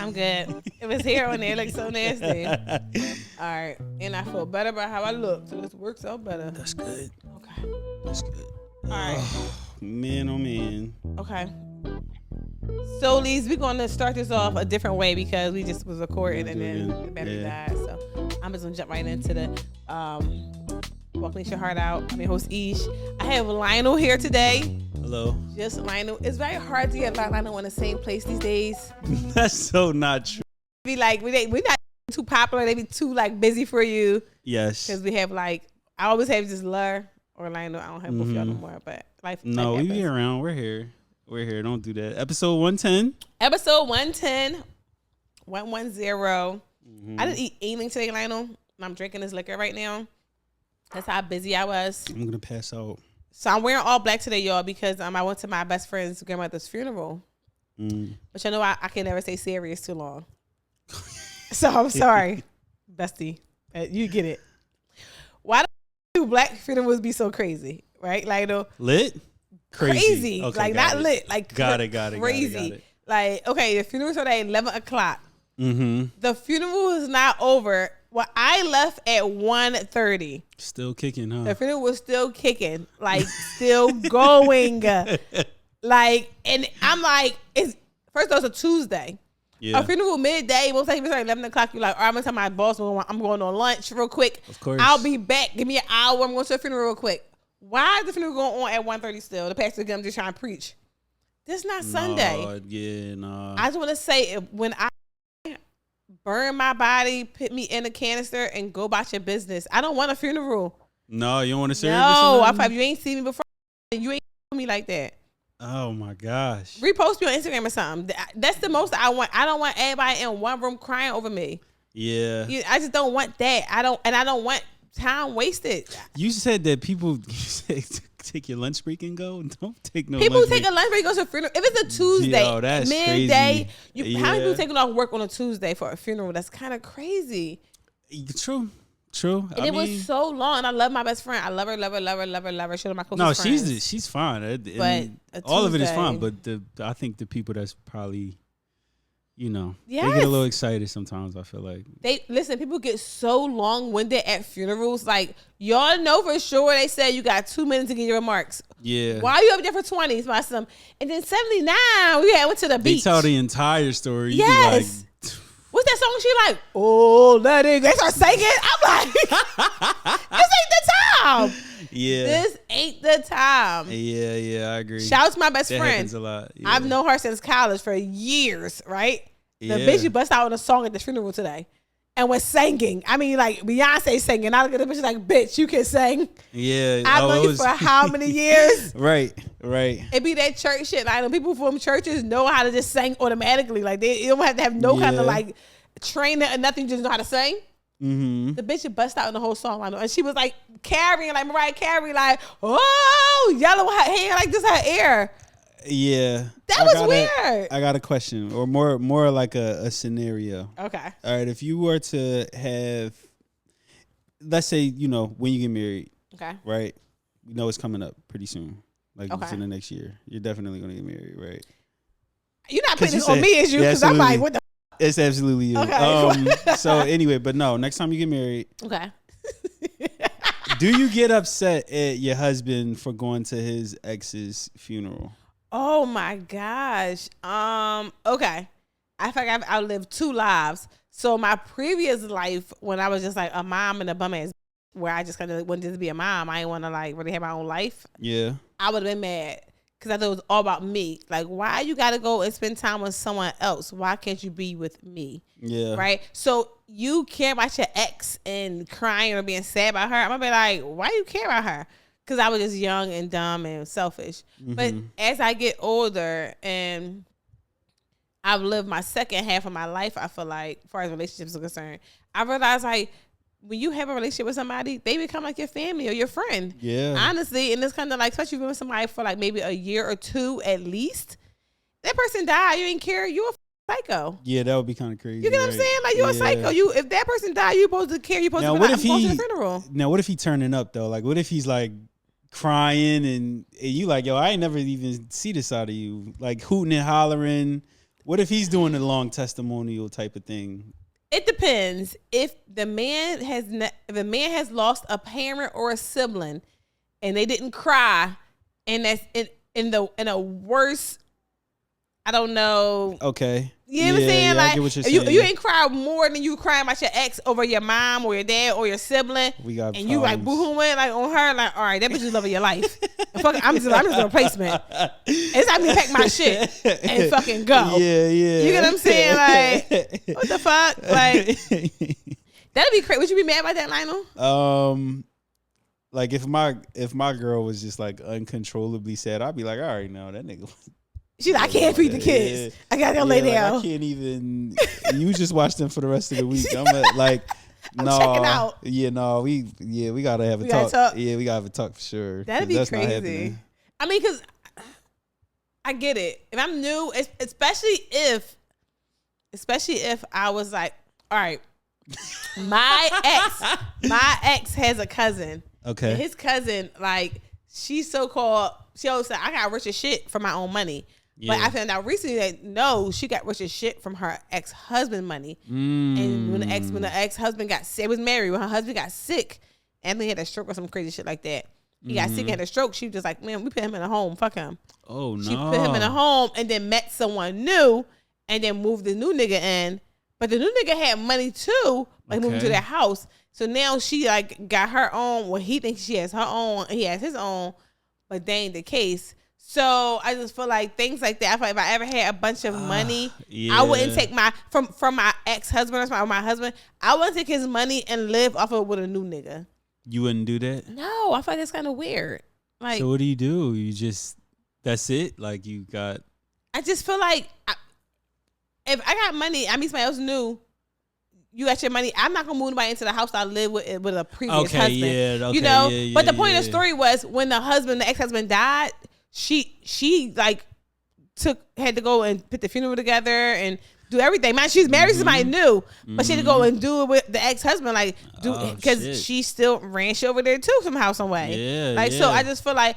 I'm good. It was hair on there, like so nasty. All right, and I feel better about how I look, so this works out better. That's good. Okay. That's good. All right. Oh, man, oh man. Okay. Soulies, we're gonna start this off a different way because we just was recording and then the battery died. So I'm just gonna jump right into the Walk Your Heart Out. I'm your host Ish. I have Lionel here today. Hello. Just Lionel. It's very hard to get Lionel in the same place these days. That's so not true. Be like we're not too popular. They be too like busy for you. Yes. Because we have like I always have just Lur or Lionel. I don't have both of y'all no more. But life. No, we be around. We're here. We're here. Don't do that. Episode 110. Episode 110. 110. I didn't eat anything today, Lionel. And I'm drinking this liquor right now. That's how busy I was. I'm going to pass out. So I'm wearing all black today, y'all, because I went to my best friend's grandmother's funeral. But you know I can never stay serious too long. So I'm sorry, bestie. You get it. Why do black funerals be so crazy, right? Like, lit? Crazy. Okay, like, not lit. Like, got it. Crazy. Got it. Like, okay, the funeral started at 11 o'clock. Mm-hmm. The funeral is not over. Well, I left at 1:30. Still kicking, huh? The funeral was still kicking, like still going. Like, and I'm like, first of all, it's a Tuesday. Yeah. A funeral midday, most likely start at 11 o'clock. You're like, all right, I'm going to tell my boss I'm going on lunch real quick. Of course. I'll be back. Give me an hour. I'm going to a funeral real quick. Why is the funeral going on at 1:30 still? The pastor's going to just try and preach. This is not Sunday. Yeah, no. I just want to say, when I burn my body, put me in a canister, and go about your business, I don't want a funeral. No, you don't want to serve? No, if you ain't seen me before, you ain't me like that. Oh my gosh. Repost me on Instagram or something. That's the most I want. I don't want everybody in one room crying over me. Yeah. I just don't want that. I don't want time wasted. You said that people take your lunch break and go. Don't take no. People lunch take break. a lunch break, go to a funeral. If it's a Tuesday, Yo, that's midday, crazy. how many people taking off work on a Tuesday for a funeral? That's kind of crazy. True. And it was so long. And I love my best friend. I love her. She's one of my closest friends. No, she's fine. But all of it is fine. But I think the people that's probably, they Yes. get a little excited sometimes. I feel like people get so long-winded at funerals. Like, y'all know for sure they said you got 2 minutes to get your remarks. Yeah. Why are you up there for 20? It's my son. And then 79, went to the beach. They tell the entire story. Yes. What's that song? She like, oh, let it go. They start singing. I'm like, this ain't the time. Yeah. This ain't the time. Yeah, I agree. Shout out to my best that friend. Happens a lot. Yeah. I've known her since college for years, right? Yeah. The bitch, you bust out on a song at the funeral today and was singing. I mean, like, Beyonce singing. I look at the bitch like, bitch, you can sing. Yeah. I've known you for how many years? Right. It be that church shit. Like, people from churches know how to just sing automatically. Like, they don't have to have no kind of, like, training or nothing. Just know how to sing. Mm-hmm. The bitch bust out in the whole song. I know. And she was, like, carrying, like, Mariah Carey, like, oh, yellow her hand like this, her ear. Yeah. That was weird. I got a question, or more like a scenario. Okay. All right. If you were to have, let's say, when you get married. Okay. Right. You know it's coming up pretty soon. Like okay. within the next year. You're definitely going to get married, right? You're not putting this on me as you, because I'm like, what the It's absolutely you. Okay. So anyway, but no, next time you get married. Okay. Do you get upset at your husband for going to his ex's funeral? Oh my gosh. Okay. I feel like I've outlived 2 lives. So my previous life, when I was just like a mom and a bum ass, where I just kind of wanted to be a mom, I didn't want to like really have my own life. Yeah. I would have been mad because I thought it was all about me. Like, why you got to go and spend time with someone else? Why can't you be with me? Yeah. Right. So you care about your ex and crying or being sad about her. I'm gonna be like, why you care about her? Because I was just young and dumb and selfish. Mm-hmm. But as I get older and I've lived my second half of my life, I feel like, as far as relationships are concerned, I realize like when you have a relationship with somebody, they become like your family or your friend. Yeah. Honestly, and it's kind of like, especially if you're with somebody for like maybe a year or 2 at least, that person died, you ain't care, you a psycho. Yeah, that would be kind of crazy. You get what I'm saying? Like, you a psycho. If that person died, you supposed to care. You supposed to be like, I'm going to the funeral. Now, what if he turning up though? Like, what if he's like crying and you like, yo, I ain't never even see this side of you, like hooting and hollering. What if he's doing a long testimonial type of thing? It depends. If the man has lost a parent or a sibling, and they didn't cry, and that's in a worse, I don't know. Okay. You know what I'm saying? Yeah, like, I get what you're you saying. ain't cry more than you crying about your ex over your mom or your dad or your sibling. We got and you like boo-hooing like on her, like, all right, that bitch is loving your life. Fuck it, I'm just a replacement. It's time to pack my shit and fucking go. Yeah. You get what I'm saying? Like, what the fuck? Like, that'd be crazy. Would you be mad about that, Lionel? Like if my girl was just like uncontrollably sad, I'd be like, all right, no, that nigga. She's like, I can't feed the kids. I gotta go lay down. I can't even. You just watch them for the rest of the week. I'm checking out. Yeah, no, we gotta have a talk. Yeah, we gotta have a talk for sure. That'd be crazy. I mean, because I get it. If I'm new, especially if I was like, all right, my ex has a cousin. Okay. And his cousin, like, she always said, I got rich as shit for my own money. Yeah. But I found out recently that no, she got rich as shit from her ex-husband money. And when the ex-husband got sick, was married, when her husband got sick, Anthony had a stroke or some crazy shit like that. He got sick and had a stroke. She was just like, man, we put him in a home. Fuck him. Oh, no. She put him in a home and then met someone new and then moved the new nigga in. But the new nigga had money too, like moving to their house. So now she like got her own. Well, he thinks she has her own and he has his own, but that ain't the case. So I just feel like things like that. I feel like if I ever had a bunch of money, I wouldn't take from my ex-husband or my husband. I wouldn't take his money and live off of it with a new nigga. You wouldn't do that? No, I feel like that's kind of weird. Like, so what do? You just, that's it? Like you got. I just feel like if I got money, I mean somebody else new. You got your money. I'm not gonna move anybody into the house I live with a previous husband. Yeah, okay, you know. Yeah, but the point of the story was when the ex-husband died, she like had to go and put the funeral together and do everything. Man, she's married to somebody new, but she had to go and do it with the ex-husband, like because she still ran shit over there too somehow, some way. Yeah, like so. I just feel like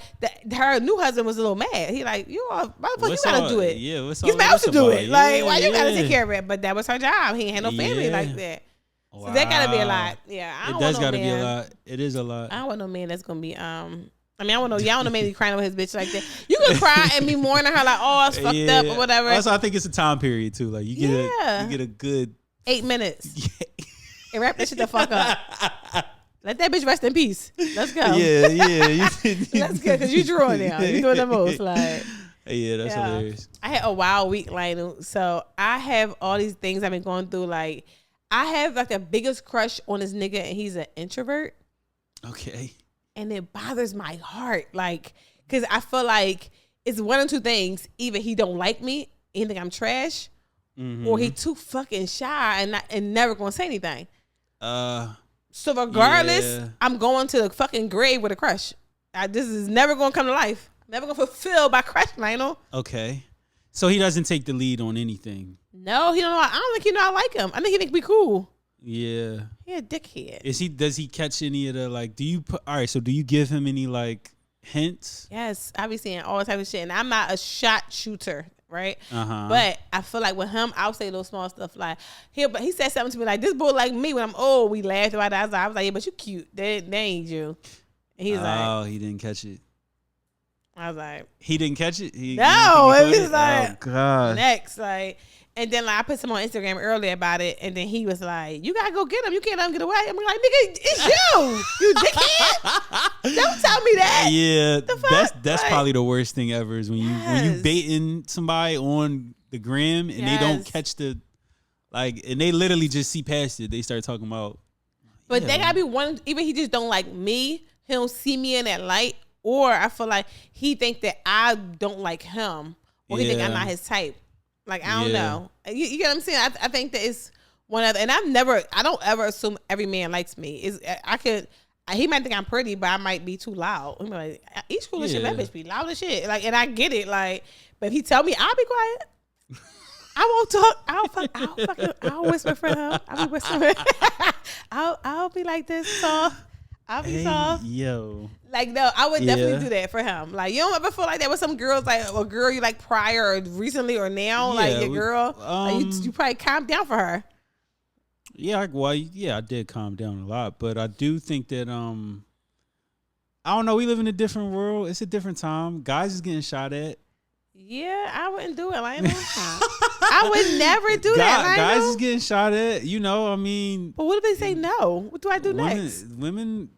her new husband was a little mad. He like, you gotta do it. Yeah, what's you're supposed to do it. Yeah, like, why you gotta take care of it? But that was her job. He ain't had no family like that. Wow. So that gotta be a lot. Yeah, it does gotta be a lot. It is a lot. I don't want no man that's gonna be I mean, I don't know. Y'all want to make me crying over his bitch like that. You can cry and be mourning her like, oh, it's fucked up or whatever. Also, I think it's a time period too. Like you get a good 8 minutes. And wrap that shit the fuck up. Let that bitch rest in peace. Let's go. Yeah. Let's go, because you drawing now. You doing the most. Like, yeah, that's hilarious. I had a wild week, Lionel. So I have all these things I've been going through. Like, I have like the biggest crush on this nigga, and he's an introvert. Okay. And it bothers my heart, like, because I feel like it's one or two things. Either he don't like me, he think I'm trash, or he too fucking shy and never gonna say anything. So regardless, I'm going to the fucking grave with a crush. This is never gonna come to life. Never gonna fulfill my crush, Lionel. Okay. So he doesn't take the lead on anything. No, he don't know. I don't think he know I like him. I think he think we cool. Yeah. He a dickhead. Does he catch any of the, like, do you give him any like hints? Yes, I be seeing all type of shit, and I'm not a shot shooter, right? But I feel like with him, I'll say little small stuff like he said something to me like, this boy like me when I'm old. We laughed about that. I was like, yeah, but you cute. That ain't you. And he's like, oh, he didn't catch it. I was like, he didn't catch it. No, it was like, oh god. Next, like. And then like I put some on Instagram earlier about it, and then he was like, "You gotta go get him. You can't let him get away." I'm like, "Nigga, it's you dickhead. Don't tell me that." Yeah, that's like, probably the worst thing ever is when you baiting somebody on the gram and they don't catch the and they literally just see past it. They start talking about. But they gotta be one. Even he just don't like me. He don't see me in that light, or I feel like he think that I don't like him, or he think I'm not his type. Like, I don't know. You get what I'm saying? I think that it's one other, and I don't ever assume every man likes me. He might think I'm pretty, but I might be too loud. I'm like, each cool as shit, that bitch be loud as shit. Like, and I get it. Like, but if he tell me, I'll be quiet. I won't talk. I'll whisper for him. I'll be whispering. I'll be like this soft. I'll be soft. Yo. Like, no, I would definitely do that for him. Like, you don't ever feel like that with some girls, like a girl you like prior or recently or now, like your girl. Like you probably calm down for her. Yeah, I did calm down a lot, but I do think that I don't know. We live in a different world. It's a different time. Guys is getting shot at. Yeah, I wouldn't do it, Lionel. I would never do that, Lionel. Guys is getting shot at. You know, I mean. But what if they say no? What do I do next? Women,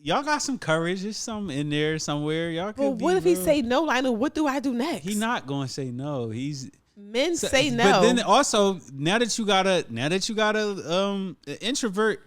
y'all got some courage. There's something in there somewhere. Y'all could. But what if he say no, Lionel? What do I do next? He not gonna say no. Men say no. But then also, now that you got an introvert.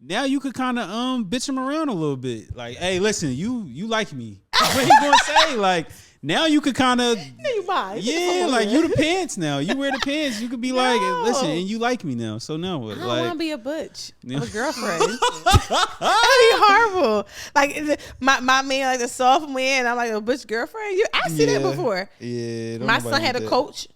Now you could kind of bitch him around a little bit. Like, hey, listen, you like me. What he gonna say? Like, now you could kind of you mind. Yeah, like you the pants now. You wear the pants. You could be like, listen, and you like me now. So now what? I don't want to be a butch. I'm a girlfriend. That'd be horrible. Like my man, like a soft man. I'm like a butch girlfriend. I see that before. Yeah. My son had a coach,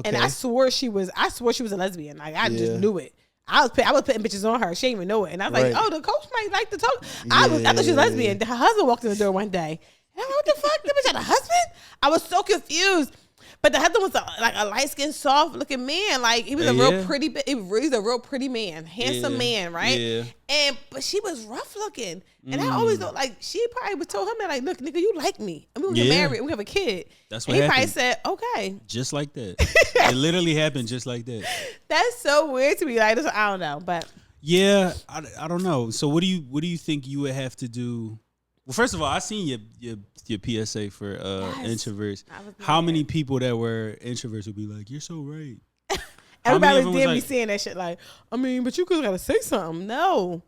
and I swore she was a lesbian. Like I just knew it. I was putting bitches on her. She didn't even know it. And I was like, oh, the coach might like to talk. I thought she was lesbian. Her husband walked in the door one day. And I'm like, what the fuck? That bitch had a husband? I was so confused. But the husband was a light-skinned, soft-looking man. Like, he was a real pretty, he's a real pretty man. Handsome man, right? Yeah. But she was rough-looking. And I always thought, like, she probably would told him that, like, look, nigga, you like me. And we get married. And we have a kid. That's what happened. He probably said, okay. Just like that. It literally happened just like that. That's so weird to me. Like, I don't know. But yeah, I don't know. So what do you think you would have to do? Well, first of all, I seen your PSA for introverts. How many people that were introverts would be like, "You're so right." Everybody was me saying that shit. Like, I mean, but you could gotta say something. No.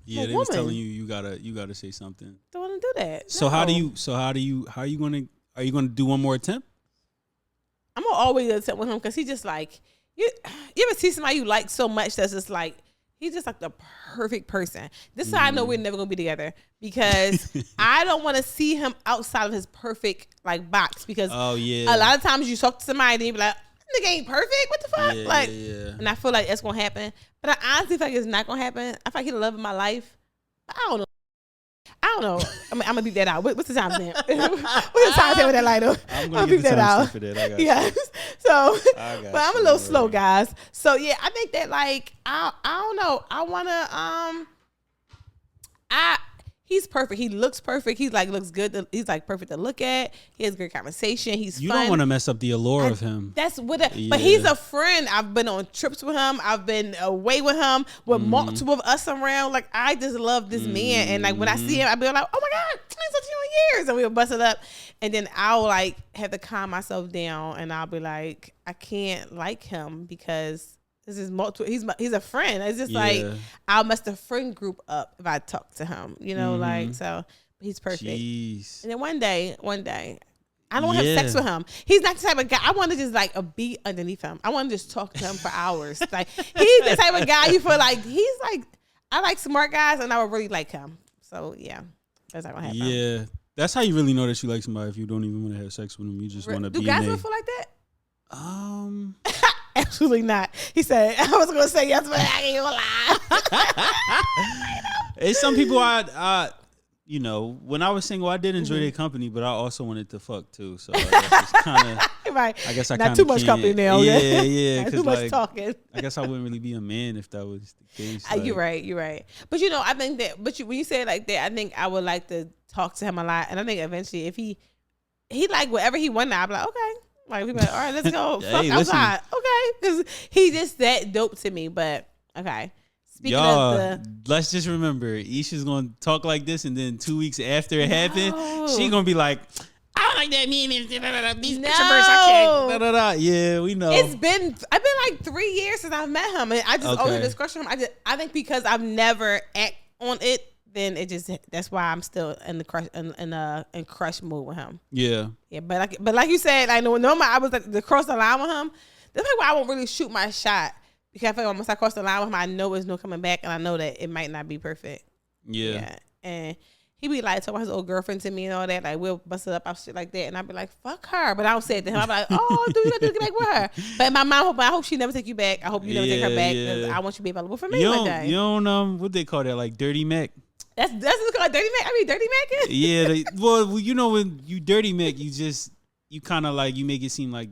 Yeah, they was telling you gotta say something. Don't want to do that. So how are you gonna do one more attempt? I'm gonna always attempt with him because he just like you ever see somebody you like so much that's just like. He's just like the perfect person. This is how I know we're never gonna be together because I don't want to see him outside of his perfect like box. Because a lot of times you talk to somebody and you be like, "Nigga ain't perfect. What the fuck?" And I feel like that's gonna happen. But I honestly feel like it's not gonna happen. I feel like he's the love of my life. I don't know. I'm gonna beat that out. What's the time stamp? What's the time stamp with that light up? I'm gonna beat that out. For that. I got yes. So, but I'm a little slow, guys. So yeah, I think that like I don't know. I wanna he's perfect. He looks perfect. He's like looks good. He's like perfect to look at. He has good conversation. He's you fun. Don't want to mess up the allure of him. That's what. But he's a friend. I've been on trips with him. I've been away with him with multiple of us around. Like I just love this man. And like when I see him, I be like, oh my god, it's such years. And we'll bust it up. And then I'll like have to calm myself down. And I'll be like, I can't like him because. This is multiple. He's a friend. It's just like I'll mess the friend group up if I talk to him. You know, like so. He's perfect. Jeez. And then one day, I don't want to have sex with him. He's not the type of guy. I want to just like be underneath him. I want to just talk to him for hours. Like he's the type of guy you feel like he's like. I like smart guys, and I would really like him. So yeah, that's not gonna happen. Yeah, that's how you really know that you like somebody. If you don't even want to have sex with them, you just want to be. Do guys feel like that? Absolutely not. He said, I was going to say yes, but I ain't gonna lie. It's some people I you know, when I was single, I did enjoy their company, but I also wanted to fuck too. So I guess it's kind of, right. I guess I not too much company now. Yeah. Not too much talking. I guess I wouldn't really be a man if that was the case. Like, you're right. But you know, I think that, when you say it like that, I think I would like to talk to him a lot. And I think eventually if he like whatever he wanted, I'd be like, okay. Like, we be like, all right, let's go fuck outside. Okay. Because he just that dope to me. But, okay. Speaking of let's just remember, Isha's going to talk like this, and then 2 weeks after it happened, she going to be like, I don't like that meaning. These introverts, I can't. Yeah, we know. I've been like 3 years since I've met him. And I just always just question him. I think because I've never act on it, then that's why I'm still in the crush in crush mode with him. Yeah. Yeah, but like you said, I know I was like the cross the line with him. That's why I won't really shoot my shot because I feel like once I cross the line with him, I know there's no coming back, and I know that it might not be perfect. Yeah. And he be like talking about his old girlfriend to me and all that. Like we'll bust it up out shit like that, and I'll be like, "Fuck her," but I don't say it to him. I'm like, "Oh, do you got to get back with her?" But in my mind, I hope she never take you back. I hope you never take her back because I want you to be available for me one day. You don't what they call that, like dirty Mac. That's called dirty Mac. I mean, dirty Mac. Yeah. Well, you know, when you dirty Mac, you kind of like, you make it seem like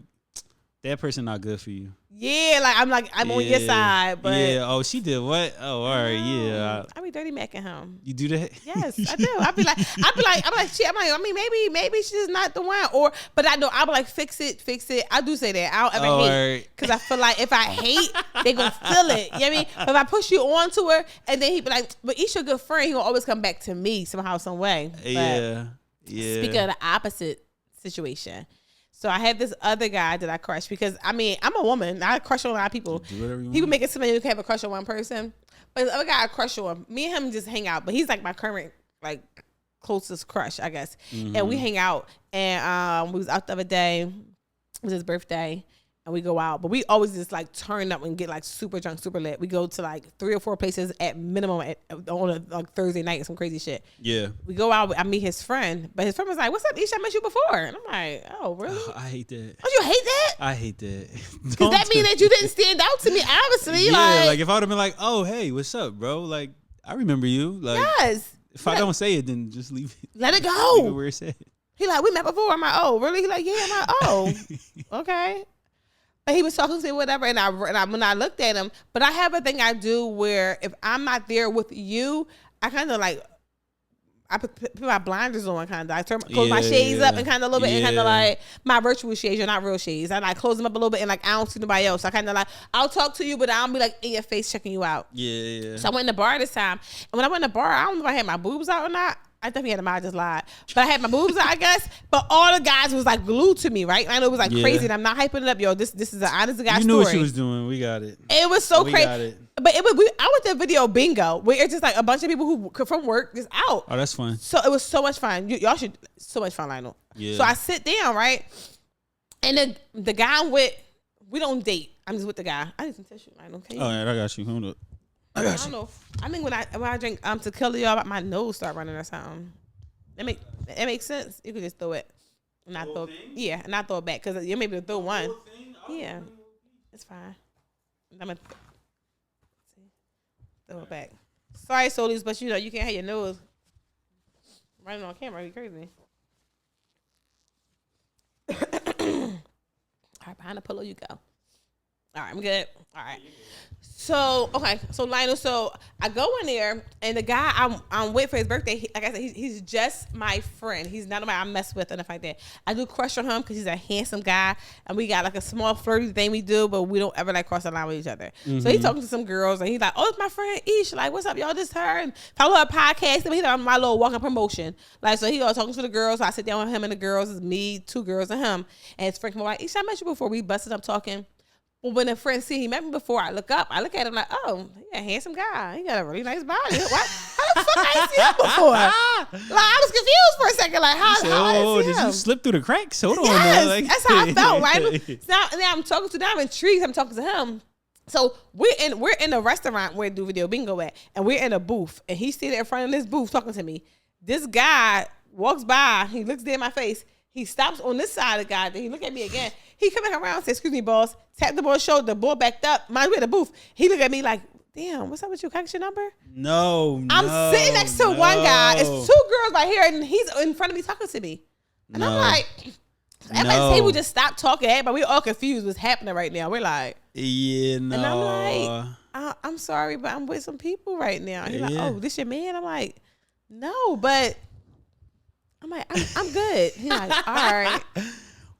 that person not good for you. Yeah, I'm on your side, but yeah. Oh, she did what? Oh, all right, yeah. I be dirty macking him. You do that? Yes, I do. I'm like, shit. I mean, maybe she's not the one, but I know I'll be like, fix it. I do say that. I don't ever hate because I feel like if I hate, they gonna feel it. You know what I mean? But if I push you onto her, and then he be like, but he's your good friend, he gonna always come back to me somehow, some way. But yeah. Speaking of the opposite situation. So I had this other guy that I crushed because, I mean, I'm a woman. I crush on a lot of people. People make it seem like you can have a crush on one person. But the other guy I crush on, me and him just hang out. But he's like my current, like, closest crush, I guess. Mm-hmm. And we hang out. And we was out the other day. It was his birthday. And we go out. But we always just, like, turn up and get, like, super drunk, super lit. We go to, like, 3 or 4 places at minimum on a Thursday night, some crazy shit. Yeah. We go out. I meet his friend. But his friend was like, what's up, Isha? I met you before. And I'm like, oh, really? Oh, I hate that. Oh, you hate that? I hate that. Because that means that you didn't stand out to me, obviously. Yeah, like if I would have been like, oh, hey, what's up, bro? Like, I remember you. Like, yes. If I don't say it, then just leave it. Let it go. Leave it where it's at. He like, we met before. I'm like, oh, really? He like, yeah. I'm like, oh, okay. But he was talking to me, whatever, and I when I looked at him, but I have a thing I do where if I'm not there with you, I kind of like, I put my blinders on, kind of. I close my shades up and kind of a little bit, and kind of like my virtual shades, you're not real shades. I like close them up a little bit, and like I don't see nobody else. I kind of like, I'll talk to you, but I don't be like in your face checking you out. Yeah. So I went in the bar this time, and when I went in the bar, I don't know if I had my boobs out or not. I definitely had them. I just lied. But I had my boobs out, I guess. But all the guys was like glued to me, right? And I know it was like crazy, and I'm not hyping it up, yo. This is an honest to God story. You knew what she was doing. We got it. It was so crazy. Got it. But it was. I went to video bingo where it's just like a bunch of people who from work just out. Oh, that's fun. So it was so much fun. Y'all should so much fun, Lionel. Yeah. So I sit down, right, and then the guy I'm with, we don't date. I'm just with the guy. I need some tissue, Lionel. Oh, yeah, I got you. Hold up. I don't know. I think when I drink tequila, y'all, my nose start running or something. It makes sense. You could just throw it, and not throw. Yeah, and not throw it back because you maybe throw one. Yeah, it's fine. I'm gonna throw it back. Sorry, Soulies, but you know you can't have your nose running on camera. It'd be crazy. All right, behind the pillow you go. All right, I'm good. All right. So, okay. So, Lionel, so I go in there, and the guy I'm with for his birthday, like I said, he's just my friend. He's not nobody I mess with or nothing like that. I do crush on him because he's a handsome guy, and we got like a small flirty thing we do, but we don't ever like cross the line with each other. Mm-hmm. So he's talking to some girls, and he's like, oh, it's my friend Ish. Like, what's up, y'all? This her. And follow her podcast. And he's on my little walking promotion. Like, so he all talking to the girls. So I sit down with him and the girls. It's me, 2 girls, and him. And his friend come like, Ish, I met you before. We busted up talking. Well, when a friend see he met me before, I look up, I look at him like, oh, he a handsome guy. He got a really nice body. What? How the fuck I ain't seen him before? Like, I was confused for a second. Like, how I did you slip through the cracks? Hold on. Yes, Like, that's how I felt, right? Now I'm talking to them. I'm intrigued. I'm talking to him. So we're in a restaurant where do video bingo at, and we're in a booth, and he's sitting in front of this booth talking to me. This guy walks by. He looks dead in my face. He stops on this side of the guy. Then he look at me again. He coming around, says, excuse me, boss. Tap the boy's shoulder. The boy backed up. Mind we at the booth. He look at me like, damn, what's up with you? Can I get your number? No, I'm sitting next to one guy. It's 2 girls right here, and he's in front of me talking to me. And I'm like, everybody's table just stopped talking. Everybody, we all confused what's happening right now. We're like, yeah, no. And I'm like, I'm sorry, but I'm with some people right now. And he's like, oh, this your man? I'm like, no, but I'm like, I'm good. He's like, all right.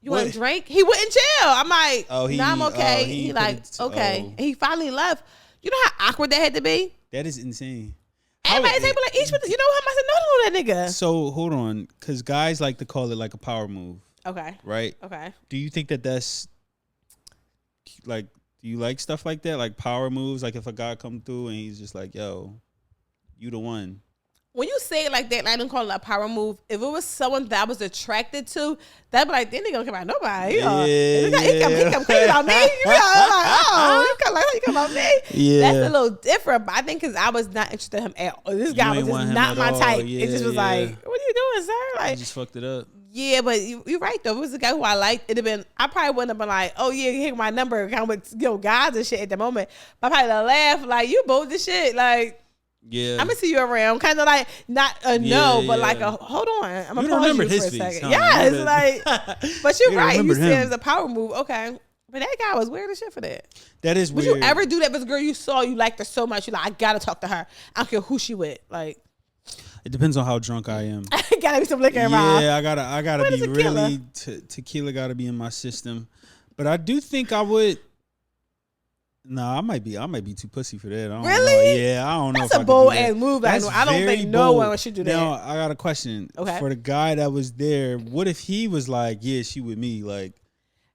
You want a drink? He wouldn't chill. I'm like, no, I'm okay. He like, okay. And he finally left. You know how awkward that had to be? That is insane. Everybody's table like, each with, you know him? I said, no to that nigga. So hold on, because guys like to call it like a power move. Okay. Right? Okay. Do you think that's like, do you like stuff like that? Like power moves? Like if a guy come through and he's just like, yo, you the one. When you say it like that, I don't call it a power move. If it was someone that I was attracted to, that'd be like, then they gonna come out nobody. He come crazy about me. You know, I'm like, oh, you come about me. Yeah. That's a little different. But I think because I was not interested in him at all. This guy was just not my type. Yeah, it just was like, what are you doing, sir? Like, you just fucked it up. Yeah, but you're right though. If it was a guy who I liked, it'd have been. I probably wouldn't have been like, "Oh yeah, here's my number." Kind of with guys and shit at the moment. But I probably laugh like, "You both this shit." Like, Yeah. I'm gonna see you around. Kind of like not a no, but like a hold on. I'm gonna pause you for a second. Huh? Yes, like. But you're right. You said it was a power move. Okay. But that guy was weird as shit for that. That is weird. Would you ever do that with a girl you saw, you liked her so much, you're like, I gotta talk to her. I don't care who she with. Like, it depends on how drunk I am. Gotta be some liquor involved. Yeah, I gotta be really tequila gotta be in my system. But I do think I would. Nah, I might be too pussy for that. I don't really? know. Yeah, I don't know. That's a bold ass move. I don't think no one should do that. Now I got a question. Okay. For the guy that was there, what if he was like, yeah, she with me, like.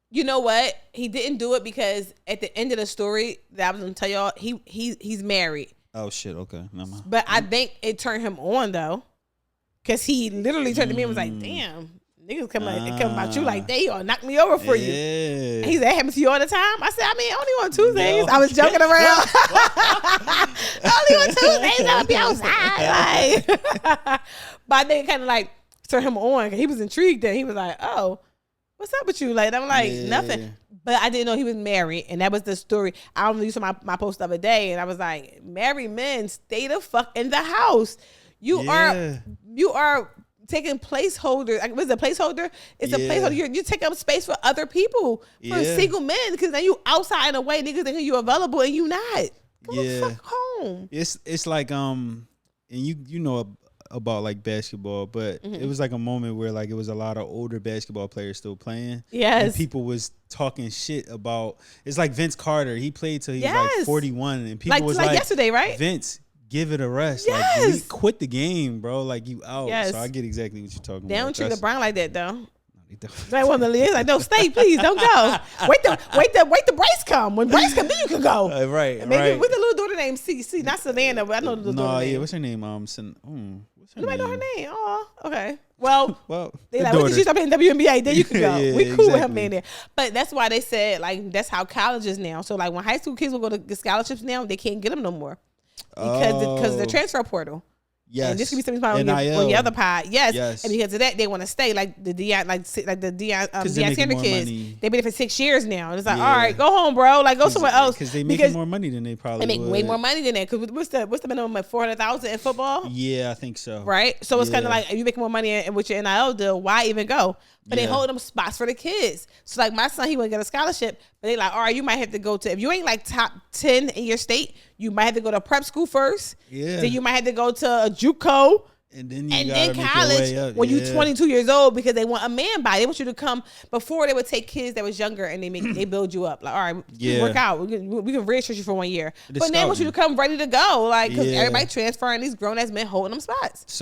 You know what? He didn't do it because at the end of the story that I was gonna tell y'all, he's married. Oh shit! Okay, never mind. But I think it turned him on though, because he literally turned to me and was like, "Damn, niggas come about you like they or knock me over for you." And he said, "That happens to you all the time." I said, "I mean, only on Tuesdays." No. I was joking around. Only on Tuesdays I would be outside. Like. But I think it kind of like turned him on. He was intrigued. Then he was like, "Oh, what's up with you?" Like, I'm like, nothing. But I didn't know he was married, and that was the story. I only saw my post the other day, and I was like, married men, stay the fuck in the house. You are taking placeholders. Like, what's a placeholder? It's a placeholder. You take up space for other people, for single men, because then you outside in a way, niggas think you're available, and you not. Go the fuck home. It's like and you know about like basketball, but it was like a moment where like it was a lot of older basketball players still playing. Yes. And people was talking shit about, it's like Vince Carter. He played till he was like 41, and people was like yesterday, right? Vince, give it a rest. Yes. Like, quit the game, bro. Like, you out. Yes. So I get exactly what you're talking about. They don't treat LeBron like that though. They want to live. Like, no, stay, please, don't go. Wait the brace come. When brace come, then you can go. Right. Maybe with the little daughter named C, not Savannah, but I know the little daughter name. What's her name? Nobody know her name. Oh, okay. Well, they like, when did you stop playing WNBA? Then you can go. We cool with him being there. But that's why they said, like, that's how college is now. So, like, when high school kids will go to get scholarships now, they can't get them no more because of the transfer portal. Yes. And this could be something on your other pod. Yes. And because of that, they want to stay. Like the Deion Sanders kids. They've been there for 6 years now. And it's like, all right, go home, bro. Like, go somewhere else. Because they making more money than they probably would. They make way more money than that. Because what's the minimum, like $400,000 in football? Yeah, I think so. Right? So it's kind of like, if you make more money with your NIL deal, why even go? But they hold them spots for the kids. So like my son, he wouldn't get a scholarship. But they like, all right, you might have to go to, if you ain't like top 10 in your state, you might have to go to prep school first. Yeah. Then you might have to go to a JUCO. And then college when you're 22 years old, because they want a man by. They want you to come. Before they would take kids that was younger and they build you up. Like, all right, work out. We can register you for 1 year. But now they want you to come ready to go. Like, because everybody transferring, these grown ass men holding them spots.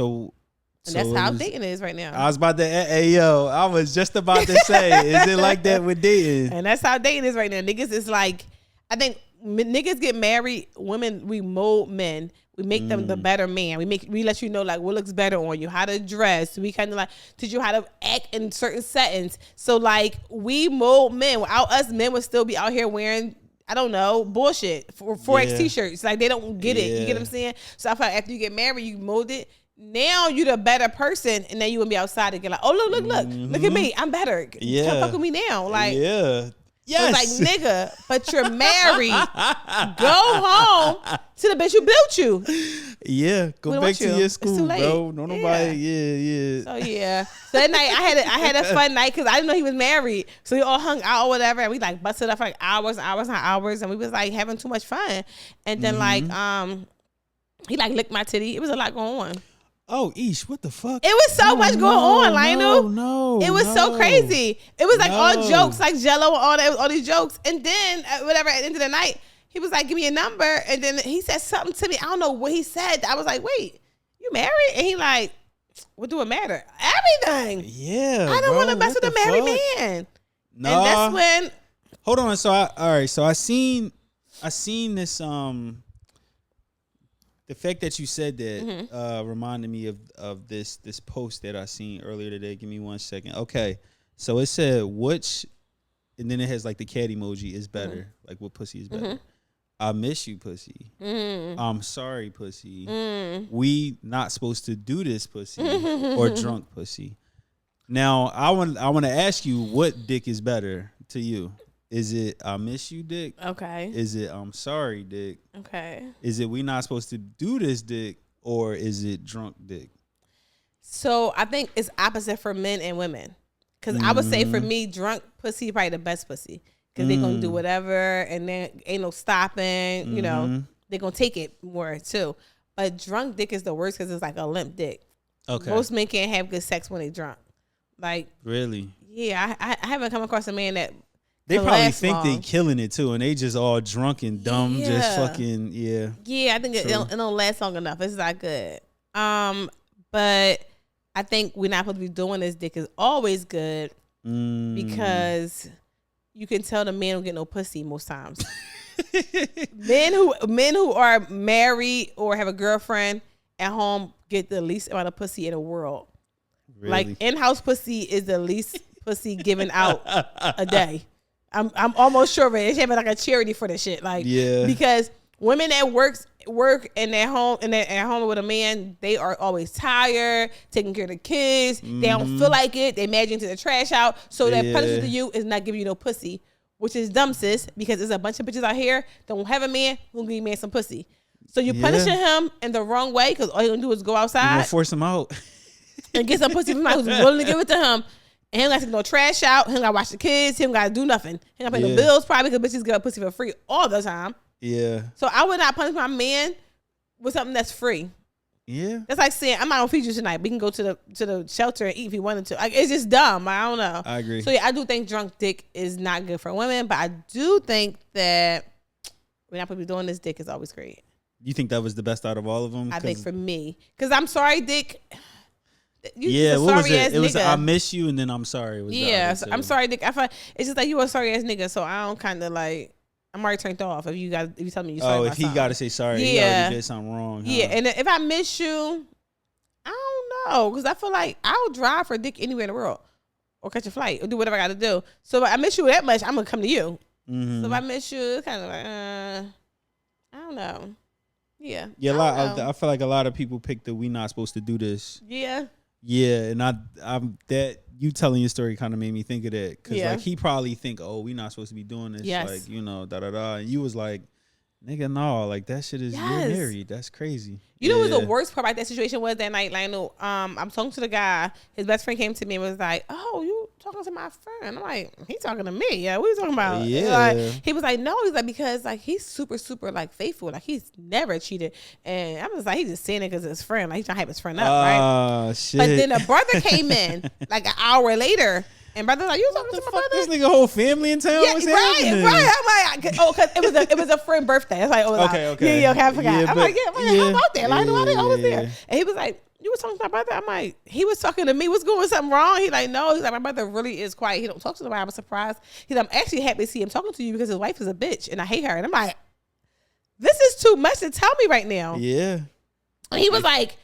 And that's how dating is right now. I was about to, I was just about to say, is it like that with dating? And that's how dating is right now. Niggas is like, I think niggas get married, women, we mold men. We make them the better man. We let you know like what looks better on you, how to dress. We kind of like teach you how to act in certain settings. So like we mold men. Without us, men would still be out here wearing, I don't know, bullshit for 4X t-shirts. Like they don't get it. You get what I'm saying? So I feel like after you get married, you mold it. Now you the better person, and then you gonna be outside and get like, oh look at me, I'm better. Come fuck with me now, like Yes. Like, nigga, but you're married. Go home to the bitch who built you. Yeah, go back to your school, bro. No nobody. So So that night I had a fun night because I didn't know he was married. So we all hung out or whatever, and we like busted up for like hours, and we was like having too much fun. And then he like licked my titty. It was a lot going on. Oh, Ish, what the fuck? It was so much going on, Lionel. No, it was so crazy. It was like all jokes, like Jello and all these jokes. And then, whatever, at the end of the night, he was like, give me a number. And then he said something to me. I don't know what he said. I was like, wait, you married? And he like, what do it matter? Everything. Yeah, I don't want to mess with a married man. No. And that's when. Hold on. So I seen this, the fact that you said that reminded me of this post that I seen earlier today. Give me 1 second. Okay. So it said, and then it has like the cat emoji is better. Like what pussy is better. I miss you, pussy. I'm sorry, pussy. We not supposed to do this, pussy. Or drunk, pussy. Now, I want to ask you, what dick is better to you? Is it I miss you dick? Okay. Is it I'm sorry dick? Okay. Is it we not supposed to do this dick? Or is it drunk dick? So I think it's opposite for men and women. Because I would say for me, drunk pussy probably the best pussy. Because they're going to do whatever and then ain't no stopping. You know, they're going to take it more too. But drunk dick is the worst because it's like a limp dick. Okay. Most men can't have good sex when they drunk. Like, really? Yeah, I haven't come across a man that they probably think long. they killing it too, and they just all drunk and dumb, just fucking Yeah, I think it don't last long enough. It's not good. But I think we're not supposed to be doing this dick is always good because you can tell the man don't get no pussy most times. men who are married or have a girlfriend at home get the least amount of pussy in the world. Really? Like in-house pussy is the least pussy given out a day. I'm almost sure of it. They should have like a charity for this shit. Like because women that work and they're at home with a man, they are always tired, taking care of the kids. They don't feel like it. They imagine to the trash out. So their punishment to you is not giving you no pussy, which is dumb, sis, because there's a bunch of bitches out here that won't have a man who will give a man some pussy. So you're punishing him in the wrong way because all you're going to do is go outside. You're going to force him out. And get some pussy from somebody who's willing to give it to him. And he don't got to take no trash out. He don't got to watch the kids. He don't got to do nothing. He don't got to pay no bills probably because bitches give up pussy for free all the time. Yeah. So I would not punish my man with something that's free. Yeah. That's like saying, I'm not going to feed you tonight. We can go to the shelter and eat if you wanted to. Like, it's just dumb. I don't know. I agree. So yeah, I do think drunk dick is not good for women. But I do think that we're not supposed to be doing this dick is always great. You think that was the best out of all of them? I think for me. Because I'm sorry, dick. What was it? It was I miss you and then I'm sorry. So I'm sorry, Dick. I find it's just like you a sorry ass nigga, so I don't kind of like. I'm already turned off if you tell me you sorry. Oh, if he got to say sorry, he already did something wrong. Huh? Yeah, and if I miss you, I don't know because I feel like I'll drive for dick anywhere in the world or catch a flight or do whatever I got to do. So if I miss you that much, I'm gonna come to you. So if I miss you, it's kind of like I don't know. Yeah. Yeah, I feel like a lot of people pick the we not supposed to do this. Yeah. Yeah, and I'm that you telling your story kind of made me think of that because like he probably think, oh, we not supposed to be doing this, like da da da, and you was like, nigga, no, like that shit is you're married, that's crazy. You know what the worst part about that situation was that night, Lionel? I'm talking to the guy, his best friend came to me and was like, oh, you talking to my friend? I'm like, he talking to me? Yeah, what are you talking about? Yeah, like, he was like, no, he's like because like he's super like faithful, like he's never cheated, and I was like, he's just saying it because his friend, like he's trying to hype his friend up, right? Shit. But then a brother came in like an hour later. And brother, like, you talking to my brother? This nigga whole family in town? What's happening? Right. I'm like, oh, because it was a friend birthday. It's like, okay. Yeah, I forgot. Yeah, I'm like, how about that? Like, why they always there? And he was like, you was talking to my brother? I'm like, he was talking to me. What's going something wrong? He like, no. He's like, my brother really is quiet. He don't talk to nobody. I was surprised. He's like, I'm actually happy to see him talking to you because his wife is a bitch and I hate her. And I'm like, this is too much to tell me right now. Yeah. And he was like,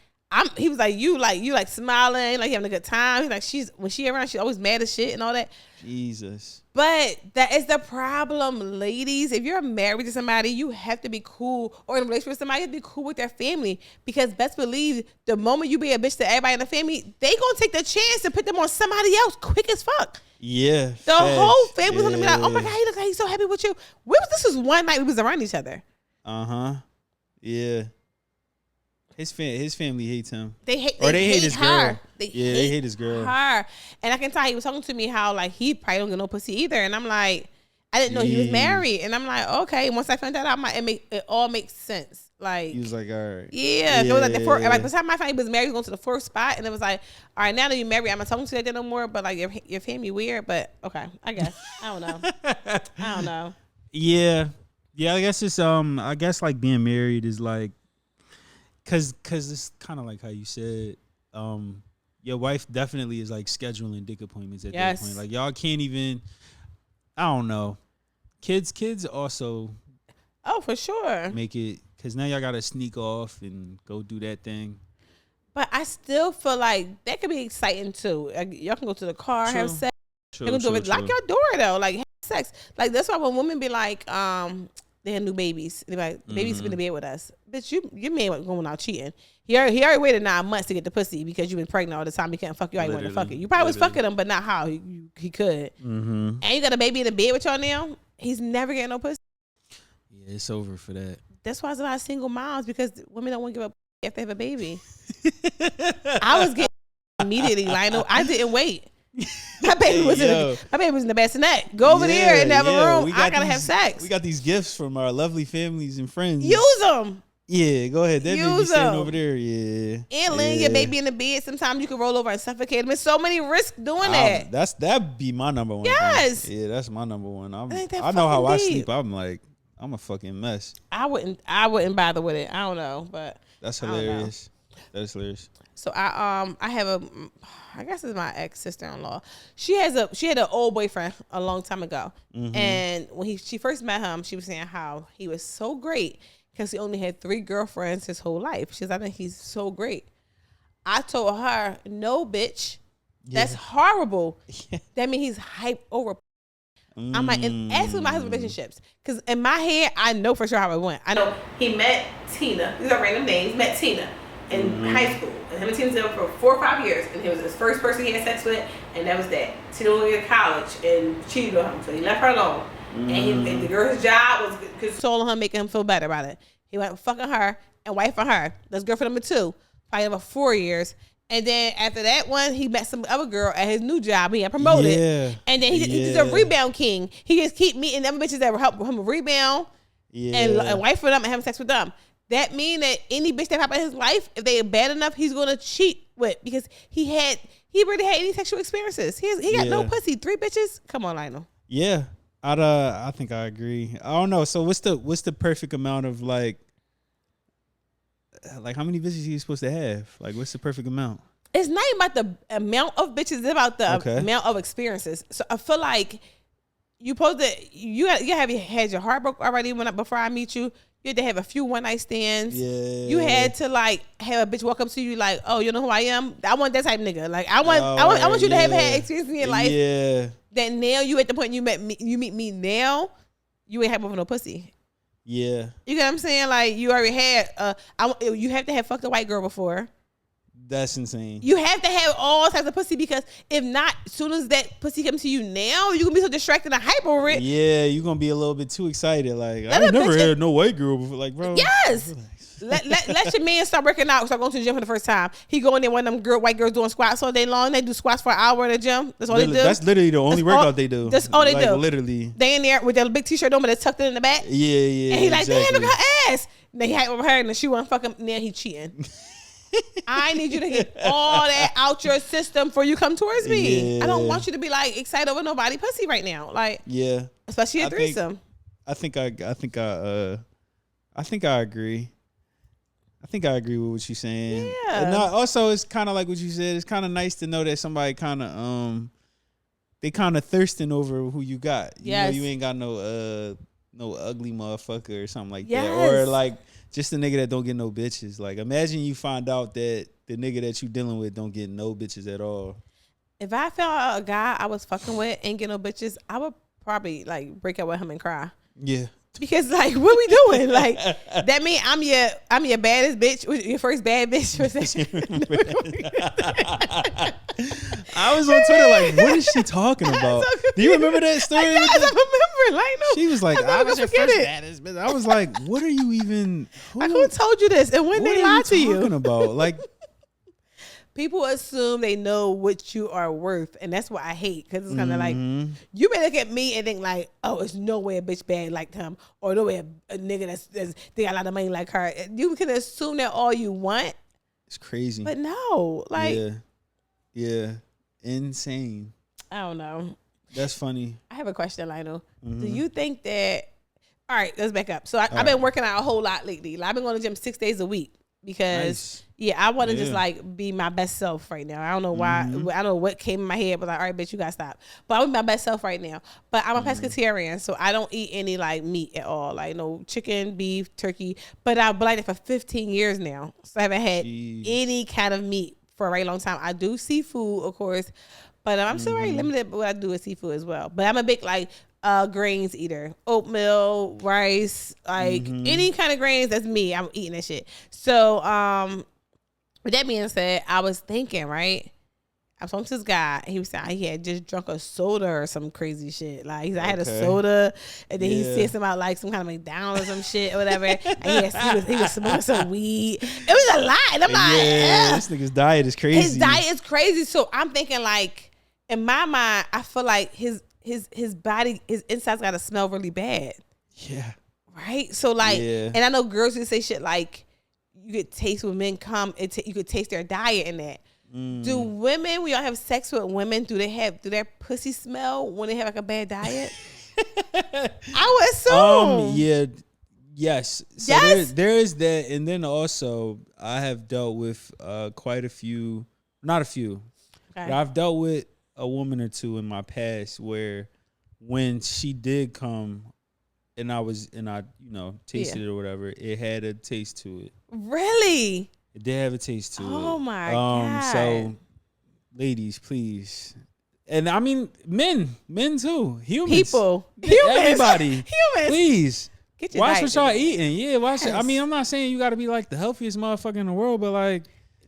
he was like, you like smiling, like having a good time. He's like, when she around, she's always mad as shit and all that. Jesus. But that is the problem, ladies. If you're married to somebody, you have to be cool, or in a relationship with somebody, you have to be cool with their family. Because best believe, the moment you be a bitch to everybody in the family, they gonna take the chance to put them on somebody else quick as fuck. Yeah. The whole family's gonna be like, oh my God, he looks like he's so happy with you. This was one night we was around each other. Uh-huh. Yeah. His family hates him. They hate his girl. They hate his girl. Her. And I can tell he was talking to me how like he probably don't get no pussy either. And I'm like, I didn't know he was married. And I'm like, okay. And once I found that out, it all makes sense. Like he was like, all right. Yeah. It was like like the time I found he was married, he was going to the fourth spot, and it was like, all right, now that you're married, I'm not talking to that no more. But like your family weird. But okay, I guess I don't know. Yeah. I guess it's I guess like being married is like. Cause it's kind of like how you said, your wife definitely is like scheduling dick appointments at that point. Like y'all can't even, I don't know. Kids also. Oh, for sure. Make it, cause now y'all gotta sneak off and go do that thing. But I still feel like that could be exciting too. Like, y'all can go to the car, have sex. You can do it. Lock your door though. Like have sex. Like that's why when women be like, they had new babies. They're like, the baby's been in bed with us. Bitch, your man wasn't going out cheating. He already waited 9 months to get the pussy because you've been pregnant all the time. He couldn't fuck you. I wanted to fuck you. You probably was fucking him, but not how he could. And you got a baby in the bed with y'all now. He's never getting no pussy. Yeah, it's over for that. That's why there's a lot of single moms, because women don't want to give up if they have a baby. I was getting immediately, Lionel. I didn't wait. My baby was in the bassinet. Go over there and have a room. I gotta have sex. We got these gifts from our lovely families and friends. Use them. Yeah, go ahead. That baby standing over there. Yeah. And laying your baby in the bed. Sometimes you can roll over and suffocate him. There's so many risks doing that. That'd be my number one. Yes. Thing. Yeah, that's my number one. I know how I sleep. I'm like, I'm a fucking mess. I wouldn't bother with it. I don't know, but that's hilarious. That's hilarious. So I have I guess it's my ex sister-in-law. She had an old boyfriend a long time ago, and when she first met him, she was saying how he was so great because he only had 3 girlfriends his whole life. She says, I think he's so great. I told her, no, bitch, that's horrible. Yeah. That means he's hyped over. I'm like, and ask him about his relationships, because in my head, I know for sure how it went. I know he met Tina. These are random names. Met Tina in high school, and him and Tina was together for 4 or 5 years, and he was his first person he had sex with, and that was that. Tina went to college and cheated on him, so he left her alone. And the girl's job was consoling him, making him feel better about it. He went fucking her and wifing her. That's girlfriend number 2, probably about 4 years. And then after that one, he met some other girl at his new job. He got promoted. Yeah. And then he's a rebound king. He just keep meeting other bitches that will help him rebound and wife for them and having sex with them. That mean that any bitch that pop in his life, if they are bad enough, he's gonna cheat with, because he really had any sexual experiences. He got no pussy. 3 bitches. Come on, Lionel. Yeah, I think I agree. I don't know. So what's the perfect amount of like how many bitches are you supposed to have? Like, what's the perfect amount? It's not even about the amount of bitches. It's about the amount of experiences. So I feel like you have had your heart broke already before I meet you. You had to have a few one night stands. Yeah. You had to like have a bitch walk up to you like, oh, you know who I am? I want that type of nigga. Like I want you to have had experience in your life. Yeah. That now you at the point you meet me now, you ain't have over no pussy. Yeah. You get what I'm saying? Like, you already had, you have to have fucked a white girl before. That's insane. You have to have all types of pussy, because if not, as soon as that pussy comes to you now, you're going to be so distracted and hype over it. Yeah, you're going to be a little bit too excited. Like, I never had no white girl before. Like, bro. Yes. Let your man start working out, start going to the gym for the first time. He go in there, one of them white girls doing squats all day long. They do squats for an hour in the gym. That's all they do. That's literally the only workout they do. That's all they do. Literally. They in there with their big t-shirt on, but it's tucked in the back. Yeah. And he like, damn, look at her ass. And then he hype over her, and then she want to fuck him. Now he cheating. I need you to get all that out your system before you come towards me. Yeah. I don't want you to be like excited over nobody pussy right now. Like, yeah, especially a threesome. I think I agree. I think I agree with what you're saying. Yeah. And also, it's kind of like what you said. It's kind of nice to know that somebody kind of they kind of thirsting over who you got. You know, you ain't got no ugly motherfucker or something like that, or like just a nigga that don't get no bitches. Like, imagine you find out that the nigga that you dealing with don't get no bitches at all. If I found a guy I was fucking with ain't get no bitches, I would probably like break up with him and cry. Yeah. Because like, what we doing? Like, that mean I'm your baddest bitch, your first bad bitch. I was on Twitter like, what is she talking about? Do you remember that story? Yes, I remember. Like, no, she was like, I was your first baddest bitch. I was like, what are you even? Who told you this? And when they lied to you? What are you talking about? Like, people assume they know what you are worth, and that's what I hate, because it's kind of like, you may look at me and think like, oh, it's no way a bitch bad like him, or no way a nigga that's they got a lot of money like her. You can assume that all you want. It's crazy. But no, like, yeah, insane. I don't know. That's funny. I have a question, Lionel. Do you think that? All right, let's back up. So I've been working out a whole lot lately. Like, I've been going to the gym 6 days a week. Because I want to just like be my best self right now. I don't know why. I don't know what came in my head, but like, all right, bitch, you gotta stop. But I'm my best self right now. But I'm a pescatarian, so I don't eat any like meat at all, like no chicken, beef, turkey. But I've been like that for 15 years now, so I haven't had any kind of meat for a very long time. I do seafood, of course, but I'm still very limited with what I do with seafood as well. But I'm a big like grains eater. Oatmeal, rice, like any kind of grains, that's me. I'm eating that shit. So, with that being said, I was thinking, right? I was talking to this guy, and he was saying he had just drunk a soda or some crazy shit. Like, I had a soda, and then he said something about like some kind of McDonald's or some shit or whatever. And he was smoking some weed. It was a lot. And I'm like, this nigga's diet is crazy. His diet is crazy. So I'm thinking, like, in my mind, I feel like his body, his insides gotta smell really bad. Yeah. Right? So like, and I know girls who say shit like, you could taste when men come, you could taste their diet in that. Do women, when y'all have sex with women, do their pussy smell when they have like a bad diet? I would assume. Yes. So there is that, and then also I have dealt with quite a few, not a few, but I've dealt with a woman or two in my past where when she did come and I tasted it or whatever, it had a taste to it. Really? It did have a taste to it. Oh my God. So ladies, please. And I mean men too. Humans. People. Everybody. Humans. Please. Get your watch what y'all eating. Yeah, watch it. I mean, I'm not saying you gotta be like the healthiest motherfucker in the world, but like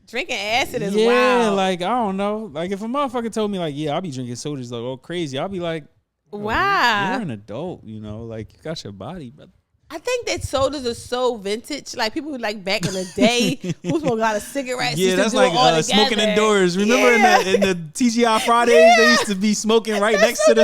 drinking acid is wild. Yeah, like I don't know. Like if a motherfucker told me like, yeah, I'll be drinking sodas like all crazy, I'll be like, wow. You're an adult, like you got your body, but I think that sodas are so vintage. Like people like back in the day who smoked a lot of cigarettes. Yeah, that's like smoking indoors. Remember in the TGI Fridays, they used to be smoking right next to the.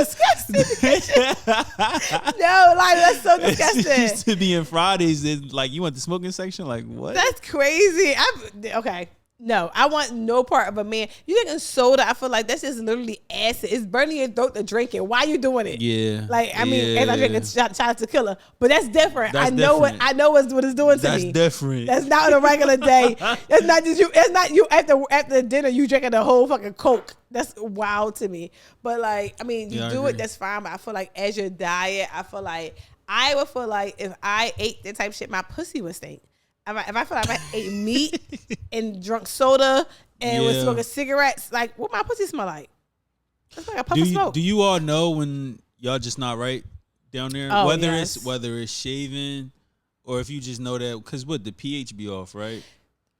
No, like that's so disgusting. It used to be in Fridays. And, like you went to smoking section. Like what? That's crazy. Okay. No, I want no part of a man. You drinking soda, I feel like that's just literally acid. It's burning your throat to drink it. Why are you doing it? Yeah. Like, I mean, as I drink a shot of tequila. But that's different. I know what it's doing to me. That's different. That's not on a regular day. That's not just you. It's not you after dinner, you drinking the whole fucking Coke. That's wild to me. But like, I mean, you do it, that's fine. But I feel like as your diet, I would feel like if I ate that type of shit, my pussy would stink. If I feel like I ate meat and drunk soda and was smoking cigarettes, like what my pussy smell like? It's like a puff of smoke. Do you all know when y'all just not right down there? Oh, whether it's shaving or if you just know that, because the pH be off, right?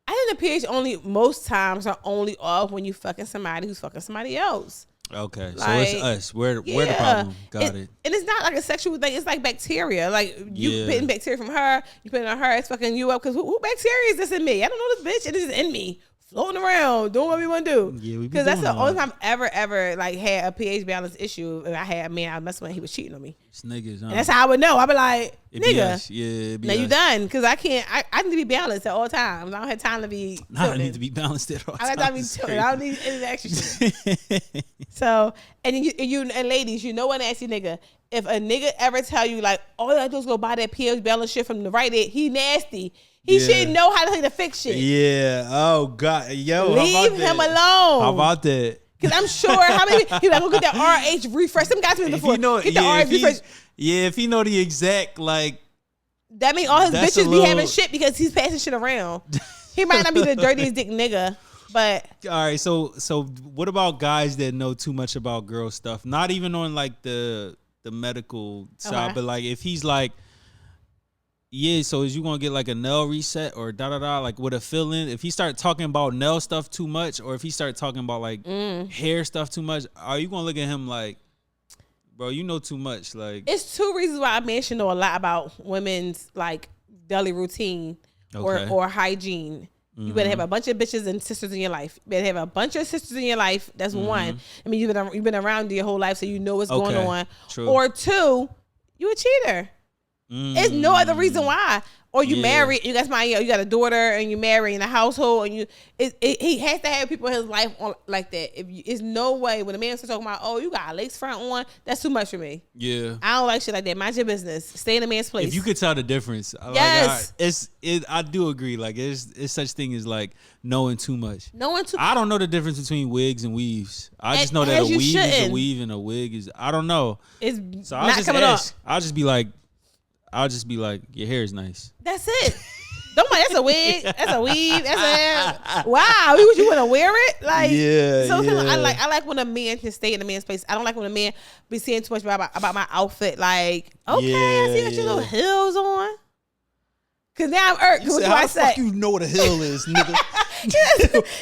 I think the pH most times are only off when you fucking somebody who's fucking somebody else. Okay, so it's us. We're the problem. Got it. And it's not like a sexual thing. It's like bacteria. Like you putting bacteria from her, you put it on her. It's fucking you up. Because who bacteria is this in me? I don't know this bitch. It is in me, floating around, doing what we want to do. Yeah, because that's the only time I've ever like had a pH balance issue. I had a man I messed with. He was cheating on me. It's niggas. And that's how I would know. I'd be like, nigga, now you us. done? Because I can't. I need to be balanced at all times. I don't have time to be. I need to be balanced at all times. I got time to be tilted. I don't need any extra shit. So, and you and ladies, you know what, nasty nigga. If a nigga ever tell you like, all I do is go buy that pH balance shit from the Rite Aid, he nasty. He should know how to fix shit. Yeah. Oh God. Yo. Leave him alone. How about that? Because I'm sure how many he like go get that RH refresh. Some guys been before. Get the RH refresh. Yeah, if he know the exact like. That mean all his bitches be having shit because he's passing shit around. He might not be the dirtiest dick nigga. But all right, so what about guys that know too much about girl stuff? Not even on like the medical side, but like if he's like, yeah, so is you gonna get like a nail reset or like with a fill-in? If he start talking about nail stuff too much, or if he start talking about like hair stuff too much, are you gonna look at him like, bro, you know too much? Like, it's two reasons why I mentioned know a lot about women's like daily routine or hygiene. You better have a bunch of bitches and sisters in your life. You better have a bunch of sisters in your life. That's one. I mean, you've been around your whole life, so you know what's going on. True. Or two, you a cheater. There's no other reason why. Or you married, you got a daughter, and you marry in a household, and he has to have people in his life on like that. It's no way when a man starts talking about, oh, you got a lace front on, that's too much for me. Yeah, I don't like shit like that. Mind your business. Stay in a man's place. If you could tell the difference, yes, I do agree. Like it's such thing as like knowing too much. I don't know the difference between wigs and weaves. I just know that a weave is a weave and a wig is. I don't know. It's so I'll just be like, your hair is nice. That's it. Don't mind. That's a wig. That's a weave. That's a wow. You want to wear it? Like yeah. So yeah. I like when a man can stay in a man's place. I don't like when a man be saying too much about my outfit. Like okay, I see got your little heels on. Cause now I'm irked. What do I say? Fuck you know what a hill is, nigga.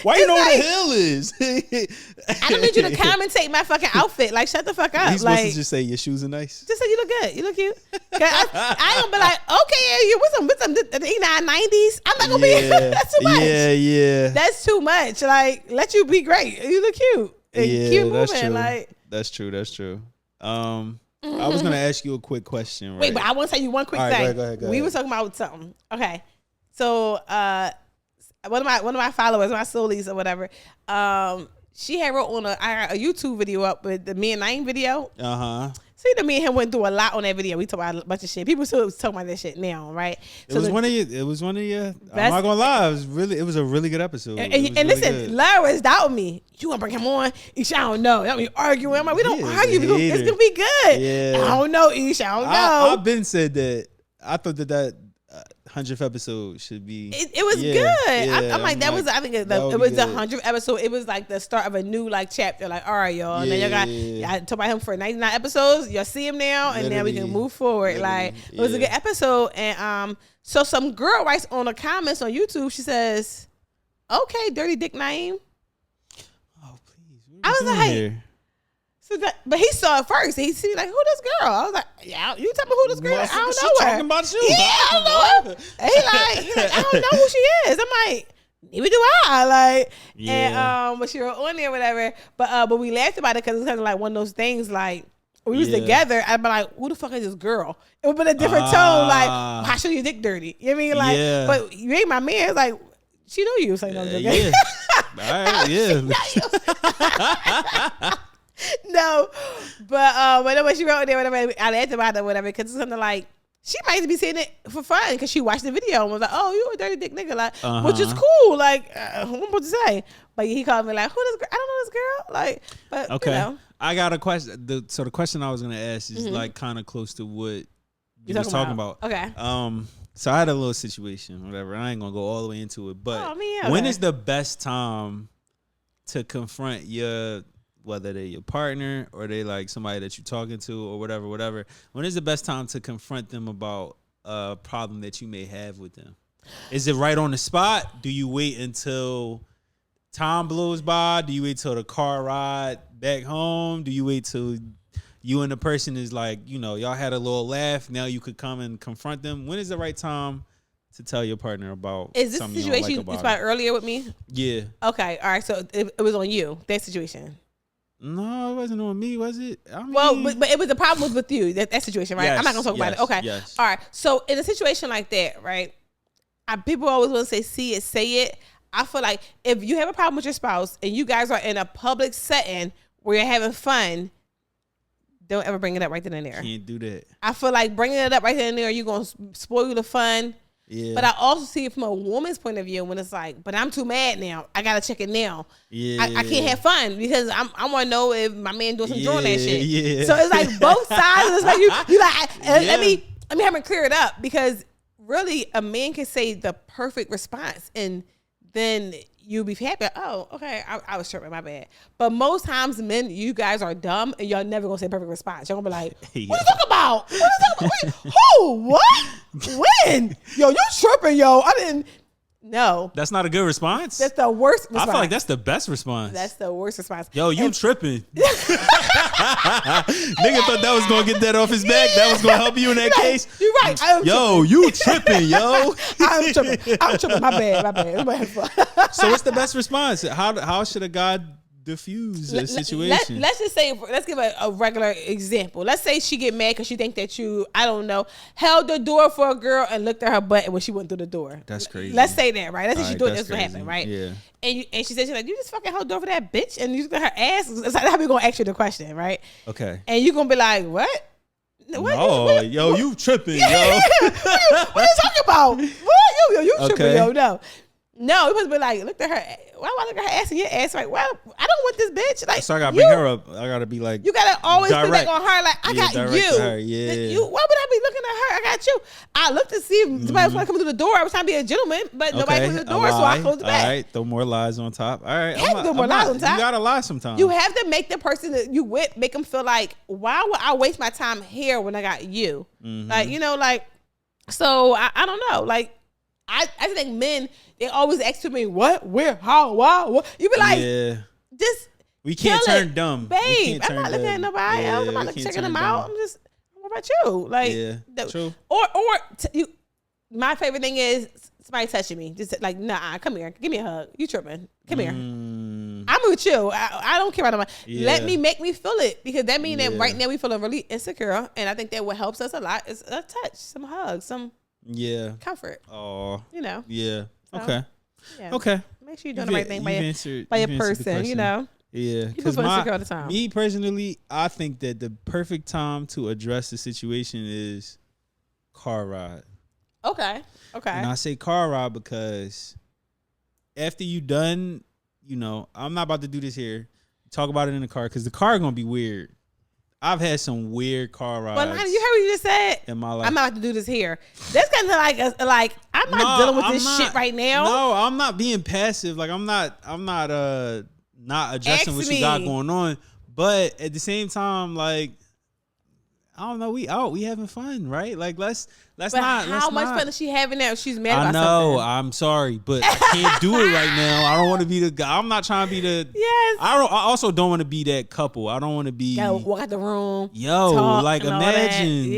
Why you know what a hill is? I don't need you to commentate my fucking outfit. Like, shut the fuck up. He's supposed to just say your shoes are nice. Just say you look good. You look cute. I ain't gonna be like, okay, you with some the E990s. I'm not gonna be. That's too much. Yeah. That's too much. Like, let you be great. You look cute. And keep moving. That's true. Like, that's true. I was gonna ask you a quick question. Right? Wait, but I want to tell you one quick thing. Go ahead. We were talking about something. Okay, so one of my followers, my Soulies or whatever, she had wrote on a YouTube video up with the me and Naeem video. See, me and him went through a lot on that video. We talked about a bunch of shit. People still talking about that shit now, right? It was one of your. I'm not gonna lie. It was a really good episode. And listen, Lara was doubting me. You gonna bring him on? Isha, I don't know. That we arguing. I'm like, we don't argue. It's gonna be good. Yeah. I don't know, Isha. I don't know. I've been said that. I thought that 100th episode should be. It was good. Yeah, I'm like, that was. I think it was the 100th episode. It was like the start of a new like chapter. Like, all right, y'all. And then y'all got. I talked about him for 99 episodes. Y'all see him now, and then we can move forward. Like, it was a good episode. And so some girl writes on the comments on YouTube. She says, "Okay, dirty dick Naeem." Oh please! I was like, here? But he saw it first. He see like, who this girl? I was like, yeah, you tell me who this girl is. I don't know her. Talking about you. Yeah, I don't know her. He like, I don't know who she is. I'm like, neither do I. Like, and but she wrote on there, whatever. But we laughed about it because it's kind of like one of those things. Like we was together, I'd be like, who the fuck is this girl? It would be a different tone. Like, how should your dick dirty? You know what I mean? Like, but you ain't my man. It's like, she know you. It's like, no, okay. All right, No, but when she wrote there, whatever, I laughed about it, whatever, because it's something like she might be saying it for fun because she watched the video and was like, "Oh, you a dirty dick nigga," like, which is cool. Like, what am I supposed to say? But he called me like, "Who this girl? I don't know this girl." Like, but okay, you know. I got a question. So the question I was gonna ask is like kind of close to what you was talking about. Okay. So I had a little situation, whatever. I ain't gonna go all the way into it, but when is the best time to confront whether they're your partner or they like somebody that you're talking to or whatever, when is the best time to confront them about a problem that you may have with them? Is it right on the spot? Do you wait until time blows by? Do you wait till the car ride back home? Do you wait till you and the person is like, y'all had a little laugh, now you could come and confront them? When is the right time to tell your partner about something you don't like about it? Is this situation you described earlier with me? Yeah. Okay, all right, so it was on you, that situation. No, it wasn't on me, was it? I mean, well, but it was the problem was with you, that situation, right? Yes, I'm not gonna talk about it. Okay. Yes. All right. So in a situation like that, right? People always want to say, see it, say it. I feel like if you have a problem with your spouse and you guys are in a public setting where you're having fun, don't ever bring it up right then and there. Can't do that. I feel like bringing it up right then and there, you're gonna spoil the fun. Yeah. But I also see it from a woman's point of view when it's like, but I'm too mad now. I gotta check it now. Yeah. I can't have fun because I want to know if my man doing some drawing that shit. Yeah. So it's like both sides. It's like you like let me have him clear it up because really a man can say the perfect response and then you'll be happy. Oh, okay, I was tripping, my bad. But most times, men, you guys are dumb and y'all never gonna say perfect response. Y'all gonna be like, what you talking about? What you talking about? Who? What? When? Yo, you tripping, yo. I didn't. No. That's not a good response? That's the worst response. I feel like that's the best response. That's the worst response. Yo, you tripping. Nigga thought that was going to get that off his back. That was going to help you in that case. You're right. Yo, you tripping, yo. I'm tripping. My bad. So what's the best response? How should a guy diffuse a situation? Let's just say, let's give a regular example. Let's say she get mad because she think that you, I don't know, held the door for a girl and looked at her butt when she went through the door. That's crazy. Let's say that, right? Let's say she doing this what happened, right? Yeah. And she said, she's like, you just fucking held the door for that bitch and you just got her ass. It's like how we gonna ask you the question, right? Okay. And you gonna be like, what? Yo, you tripping, yo. What are you talking about? What? Yo, you tripping, yo, no. No, it must be like, look at her. Why do I look at her ass and your ass? Like, well, I don't want this bitch. Like, so I gotta bring her up. I gotta be like, you gotta always put back on her. Like, I got direct you. to her. Yeah. Why would I be looking at her? I got you. I looked to see if somebody was gonna come through the door. I was trying to be a gentleman, but nobody came through the door, so I closed the back. All right, throw more lies on top. All right, throw more lies on top. You gotta lie sometimes. You have to make the person that you with make them feel like, why would I waste my time here when I got you? Like, you know, like, so I don't know, like. I think men, they always ask to me, what, where, how, why, what? You be like, just we can't turn dumb. Babe, I'm not looking at nobody else. I'm not checking them out. I'm just, what about you? Like, true. My favorite thing is somebody touching me. Just like, nah, come here. Give me a hug. You tripping. Come here. I'm with you. I don't care about nobody. Let me make me feel it, because that means that right now we feeling really insecure. And I think that what helps us a lot is a touch, some hugs, some comfort. Oh, you know. Yeah. So, okay. Yeah. Okay. Make sure you're doing the right thing by your person. You know. Yeah. Because me personally, I think that the perfect time to address the situation is car ride. Okay. And I say car ride because after you done, you know, I'm not about to do this here. Talk about it in the car, because the car is gonna be weird. I've had some weird car rides. But you heard what you just said? In my life. I'm not about to do this here. That's kind of like I'm not dealing with this shit right now. No, I'm not being passive. Like I'm not addressing what you got going on. But at the same time, like, I don't know, we having fun, right? Like let's but not. How much fun is she having now? She's mad about something. I know. Something. I'm sorry, but I can't do it right now. I don't want to be the guy. I'm not trying to be the. Yes. I also don't want to be that couple. I don't want to be. Gotta walk out the room. Like imagine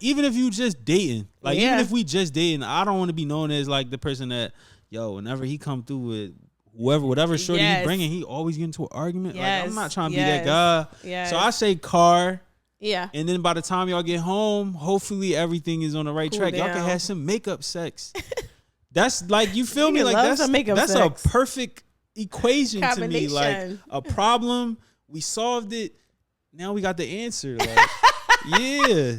if you just dating. Like even if we just dating, I don't want to be known as like the person that whenever he come through with whatever shorty he bringing, he always get into an argument. Like I'm not trying to be that guy. Yes. So I say car. Yeah. And then by the time y'all get home, hopefully everything is on the right track. Y'all can have some makeup sex. That's like, you feel me? Like that's a perfect equation to me. Like a problem, we solved it. Now we got the answer. Like, yeah.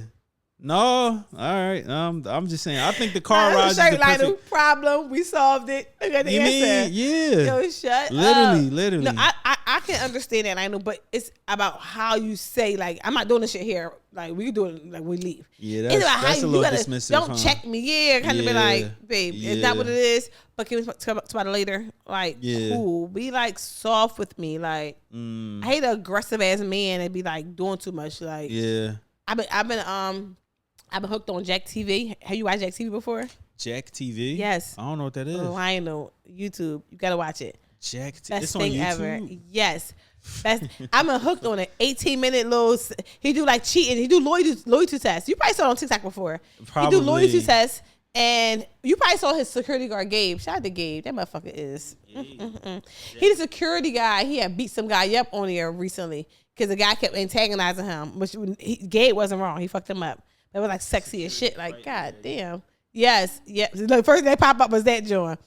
No, all right. I'm just saying. I think the car ride is the perfect problem. We solved it. I got the answer. Yeah. Yo, shut literally. No, I can understand that. I know, but it's about how you say. Like, I'm not doing this shit here. Like, we do it. Like, we leave. Yeah, that's a little dismissive. Don't check me. Yeah, kind of be like, babe, is that what it is? But can we talk about it later? Like, cool. Be like soft with me. Like, I hate an aggressive ass man and be like doing too much. Like, I've been hooked on Jack TV. Have you watched Jack TV before? Jack TV? Yes. I don't know what that is. Lionel, YouTube. You gotta watch it. Jack TV. Best thing ever. Yes. Best. I'm hooked on it. 18-minute little. He do like cheating. He do loyalty tests. You probably saw it on TikTok before. Probably. He do loyalty tests, and you probably saw his security guard Gabe. Shout out to Gabe. That motherfucker is. He's a security guy. He had beat some guy up on here recently because the guy kept antagonizing him. Which Gabe wasn't wrong. He fucked him up. They were like sexy as shit. Like, god damn. Yes. The first thing that pop up was that joint.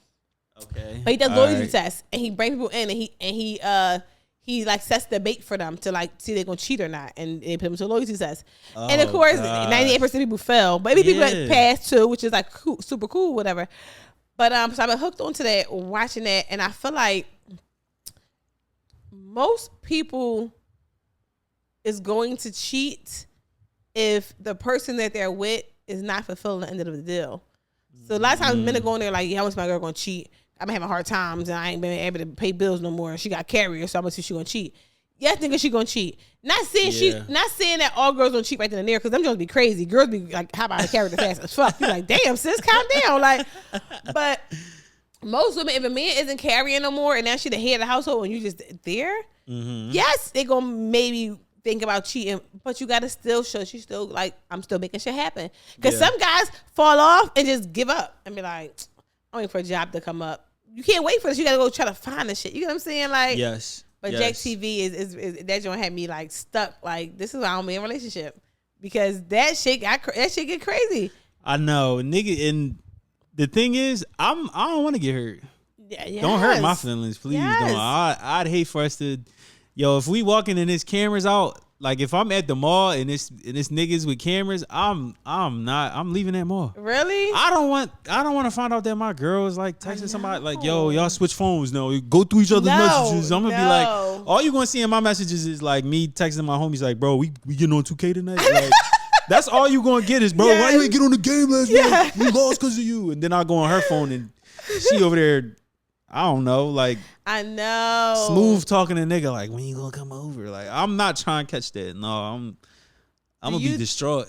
Okay. But he does loyalty tests, and he brings people in, and he like sets the bait for them to like see if they're gonna cheat or not, and they put them to a loyalty test. And of course, 98% of people fail, but maybe people that pass too, which is like cool, super cool, whatever. But so I've been hooked onto that, watching that, and I feel like most people is going to cheat if the person that they're with is not fulfilling the end of the deal. So a lot of times men are going there like, yeah, how much my girl gonna cheat? I've been having hard times and I ain't been able to pay bills no more. And she got carrier, so I'm gonna see she gonna cheat. Yes, nigga, she gonna cheat. Not saying that all girls don't cheat right then and there, because them girls be crazy. Girls be like, how about I carry the fast as fuck? You like, damn, sis, calm down. Like, but most women, if a man isn't carrying no more and now she the head of the household and you just there, yes, they gonna maybe think about cheating, but you gotta still show she's still like, I'm still making shit happen. Because some guys fall off and just give up and be like, I'm waiting for a job to come up. You can't wait for this. You gotta go try to find the shit. You know what I'm saying? Like, yes. But Jack TV is that joint had me like stuck. Like, this is why I don't be in a relationship, because that shit get crazy. I know, nigga. And the thing is, I don't want to get hurt. Yes. Don't hurt my feelings, please. Yes. Don't. I'd hate for us to. Yo, if we walking and his cameras out, like if I'm at the mall and it's niggas with cameras, I'm leaving that mall. Really? I don't want to find out that my girl is like texting somebody like, yo, y'all switch phones now. You go through each other's messages. I'm gonna be like, all you gonna see in my messages is like me texting my homies like, bro, we getting on 2K tonight. Like, that's all you gonna get is, bro, why you ain't get on the game last night? We lost because of you. And then I'll go on her phone and she over there, I don't know, like, I know, smooth talking to nigga like, when you gonna come over? Like, I'm not trying to catch that. No, I'm gonna be distraught.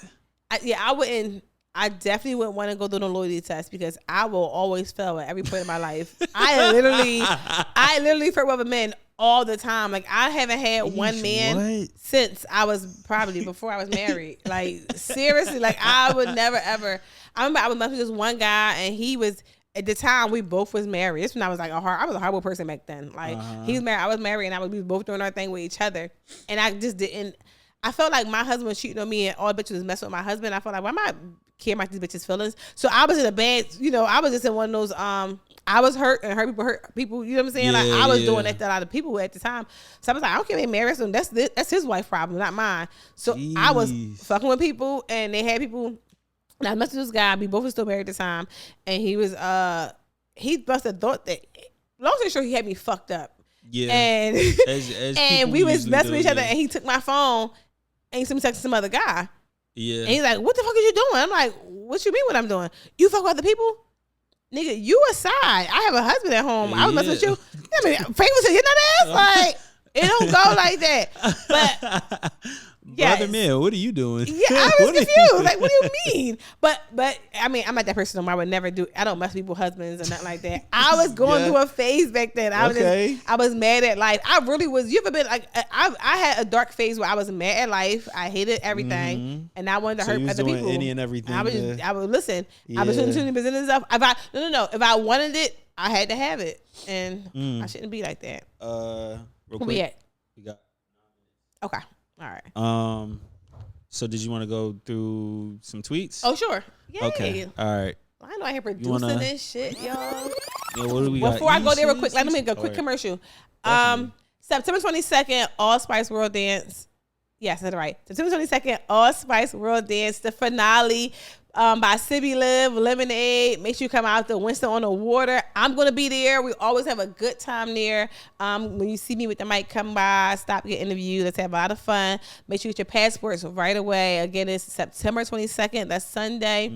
I wouldn't. I definitely wouldn't want to go through the loyalty test because I will always fail at every point in my life. I literally flirt with men all the time. Like, I haven't had one man since I was probably before I was married. Like, seriously, like, I would never ever. I remember I was with this one guy and he was, at the time we both was married. This when I was like I was a horrible person back then. Like, he was married, I was married, and we was both doing our thing with each other. And I just didn't. I felt like my husband was cheating on me, and all the bitches was messing with my husband. I felt like, why am I caring about these bitches' feelings? So I was in a bad, I was just in one of those. I was hurt, and hurt people. You know what I'm saying? Like, I was doing that to a lot of people at the time. So I was like, I don't care if they married, so that's his wife problem, not mine. So I was fucking with people, and they had people. And I messed with this guy. We both were still married at the time, and he was he must have thought that. Long story short, he had me fucked up. Yeah, and and we was messing with each other, and he took my phone and he sent me texting some other guy. Yeah, and he's like, "What the fuck is you doing?" I'm like, "What you mean? What I'm doing? You fuck with other people, nigga? You aside. I have a husband at home. I was messing with you. I mean, famous hitting that ass like." It don't go like that. But yes. Brother man, what are you doing? Yeah, I was confused. Like, what do you mean? But I mean, I'm not that person no more. I would never do. I don't mess with people's husbands or nothing like that. I was going through a phase back then. I was mad at life. I really was. You ever been like? I had a dark phase where I was mad at life. I hated everything, and I wanted to hurt other people. Any and everything. I would listen. Yeah. I was doing business and stuff. If I wanted it, I had to have it, and I shouldn't be like that. Real quick. We got. Okay. All right. So did you want to go through some tweets? Oh, sure. Yay. Okay. All right. I know I hear producing this shit, y'all. Yeah, what do we got? Before I go there real quick, let me make a quick commercial. September 22nd, All Spice World Dance. Yes, that's right. September 22nd, All Spice World Dance, the finale. By Sibby Live, Lemonade. Make sure you come out to Winston on the Water. I'm going to be there. We always have a good time there. When you see me with the mic, come by, stop, get interviewed. Let's have a lot of fun. Make sure you get your passports right away. Again, it's September 22nd. That's Sunday.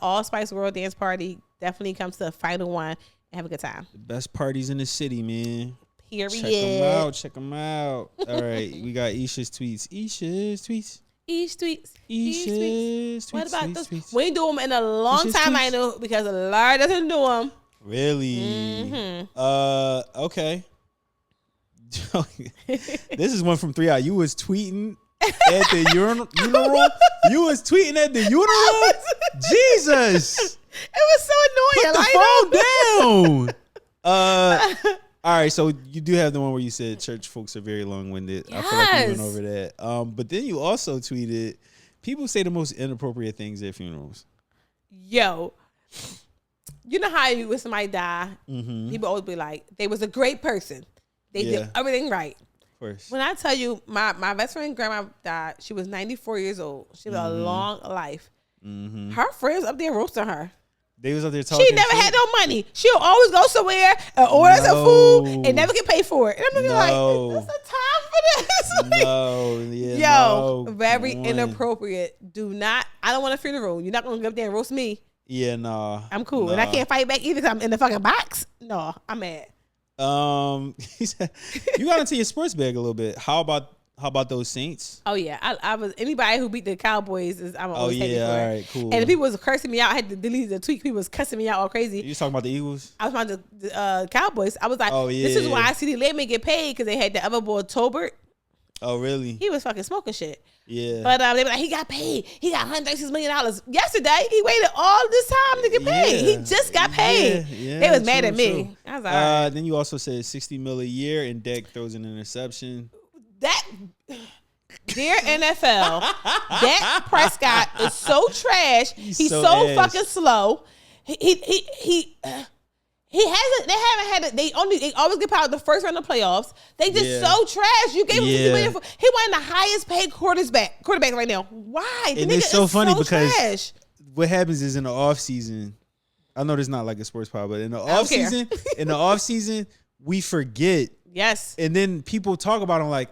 All Spice World Dance Party. Definitely come to the final one and have a good time. The best parties in the city, man. Period. Check them out. All right. We got Isha's tweets. What about those? We ain't do them in a long time. I know because Laura doesn't do them. Really? Okay. This is one from 3i. You was tweeting at the urinal. You was tweeting at the urinal. Jesus! It was so annoying. Put the phone down. All right, so you do have the one where you said church folks are very long-winded. Yes. I feel like we went over that. But then you also tweeted, people say the most inappropriate things at funerals. Yo, you know how when somebody die, people always be like, they was a great person. They did everything right. Of course. When I tell you, my best friend grandma died, she was 94 years old. She had a long life. Her friends up there roasting her. They was up there talking. She never had no money. She'll always go somewhere and order some food and never get paid for it. And I'm looking like, there's a time for this. Very inappropriate. I don't want a funeral. You're not going to go up there and roast me. Yeah, no. I'm cool. And I can't fight back either because I'm in the fucking box. No, I'm mad. He said, you got into your sports bag a little bit. How about those Saints? Oh yeah, I was anybody who beat the Cowboys is I'm always happy for. All right, cool. And the people was cursing me out. I had to delete the tweet. People was cussing me out all crazy. You talking about the Eagles? I was talking about the Cowboys. I was like, this is why I see the Layman get paid because they had the other boy Tolbert. Oh really? He was fucking smoking shit. Yeah. But they were like, he got paid. He got $136 million yesterday. He waited all this time to get paid. He just got paid. Yeah, they was mad at me. I was like, all right. Then you also said $60 million a year, and Dak throws an interception. Dear NFL, Dak Prescott is so trash. He's so fucking slow. He He hasn't. They haven't had it. They always get out the first round of playoffs. They just so trash. You gave him $50 million. He won the highest paid quarterback right now. Why? And it's so funny because what happens is in the off season. I know there's not like a sports pod, but in the off season, we forget. Yes. And then people talk about him like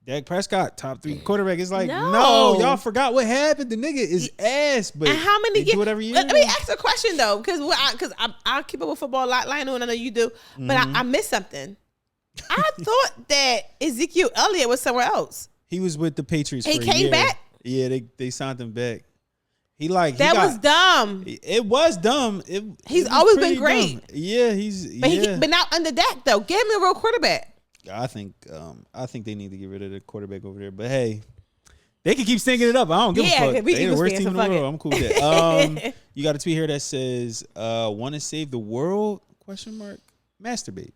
Dak Prescott, top 3 quarterback. It's like, no, y'all forgot what happened. The nigga is ass. But and how many do it every year? Let me ask a question though, because I keep up with football a lot, Lionel, and I know you do, but I missed something. I thought that Ezekiel Elliott was somewhere else. He was with the Patriots. He came back. Yeah, they signed him back. That was dumb. It was dumb. He's always been great. Dumb. Yeah, but now under Dak though, give me a real quarterback. I think they need to get rid of the quarterback over there. But hey, they can keep stinking it up. I don't give a fuck. They're the worst team in the world. I'm cool with that. You got a tweet here that says, "Want to save the world?" ? Masturbate.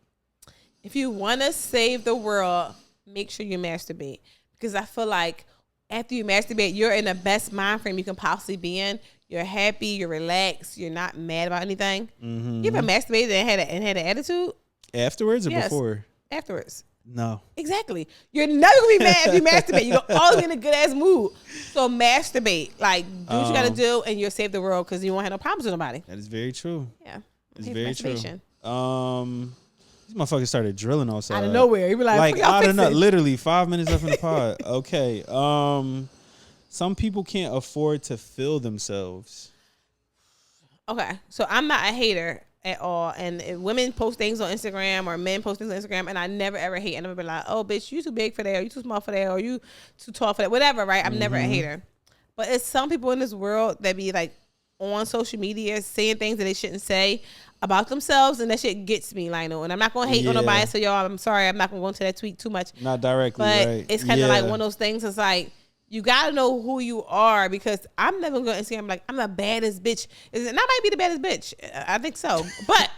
If you want to save the world, make sure you masturbate, because I feel like after you masturbate, you're in the best mind frame you can possibly be in. You're happy, you're relaxed, you're not mad about anything. Mm-hmm. You ever masturbated and had an attitude? Afterwards or before? Afterwards. No. Exactly. You're never gonna be mad if you masturbate. You're always in a good ass mood. So masturbate. Like, do what you gotta do, and you'll save the world because you won't have no problems with nobody. That is very true. Yeah. It's very true. These motherfuckers started drilling outside. Out of nowhere. You be like out of nowhere. Literally 5 minutes left in the pod. Okay. Some people can't afford to fill themselves. Okay. So I'm not a hater at all. And if women post things on Instagram or men post things on Instagram, and I never ever hate. I never be like, oh, bitch, you too big for that, or you too small for that, or you too tall for that. Whatever, right? I'm never a hater. But it's some people in this world that be like on social media saying things that they shouldn't say about themselves, and that shit gets me, Lionel. And I'm not gonna hate on nobody, so y'all, I'm sorry, I'm not gonna go into that tweet too much. Not directly, but right? It's kind of like one of those things. It's like you gotta know who you are, because I'm never gonna say I'm like I'm the baddest bitch. And I might be the baddest bitch. I think so, but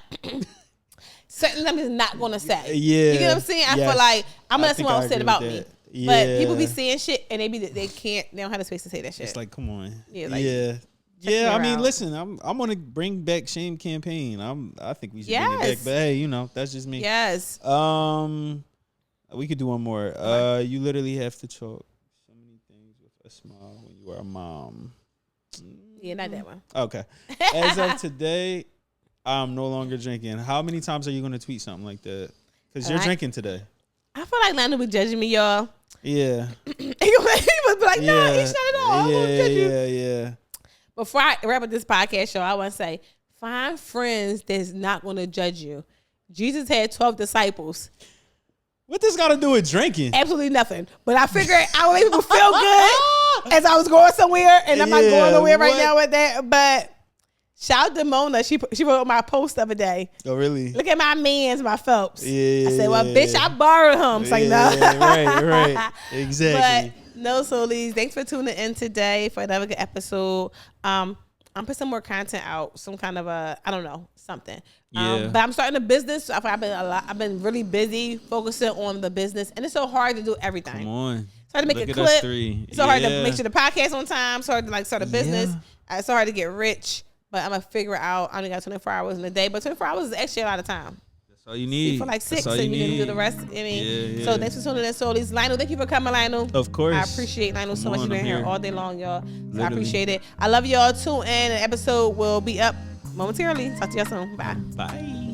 certain things I'm not gonna say. Yeah, you get what I'm saying? I feel like I'm gonna say what I'm saying about me. Yeah. But people be saying shit, and they don't have the space to say that shit. It's like, come on. Yeah. Yeah, I mean, listen, I'm gonna bring back Shame campaign. I think we should bring it back, but hey, that's just me. Yes. We could do one more. You literally have to talk so many things with a smile when you are a mom. Yeah, not that one. Okay. As of today, I'm no longer drinking. How many times are you gonna tweet something like that? Because you're drinking today. I feel like Lionel be judging me, y'all. Yeah. He must be like, no, he's not at all. I'm gonna judge you. Yeah. Before I wrap up this podcast show, I want to say, find friends that's not going to judge you. Jesus had 12 disciples. What this got to do with drinking? Absolutely nothing. But I figured I would make people feel good as I was going somewhere, and I'm not going nowhere right now with that. But shout out to Mona. She wrote my post the other day. Oh, really? Look at my mans, my Phelps. Yeah. I said, well, bitch, I borrowed him. It's like, no. Right. Exactly. But no, Soulies, thanks for tuning in today for another good episode. I'm put some more content out, some kind of something. But I'm starting a business. So I've been really busy focusing on the business, and it's so hard to do everything. Come on, it's hard to make a clip. It's so hard to make sure the podcast on time. It's hard to start a business. It's so hard to get rich. But I'm gonna figure it out. I only got 24 hours in a day, but 24 hours is actually a lot of time. All you need. For like 6, and you need to do the rest. I mean, so thanks for tuning in, Soulies. Lionel, thank you for coming, Lionel. Of course. I appreciate Lionel so much. You've been here all day long, y'all. So I appreciate it. I love y'all. Tune in. An episode will be up momentarily. Talk to y'all soon. Bye. Bye.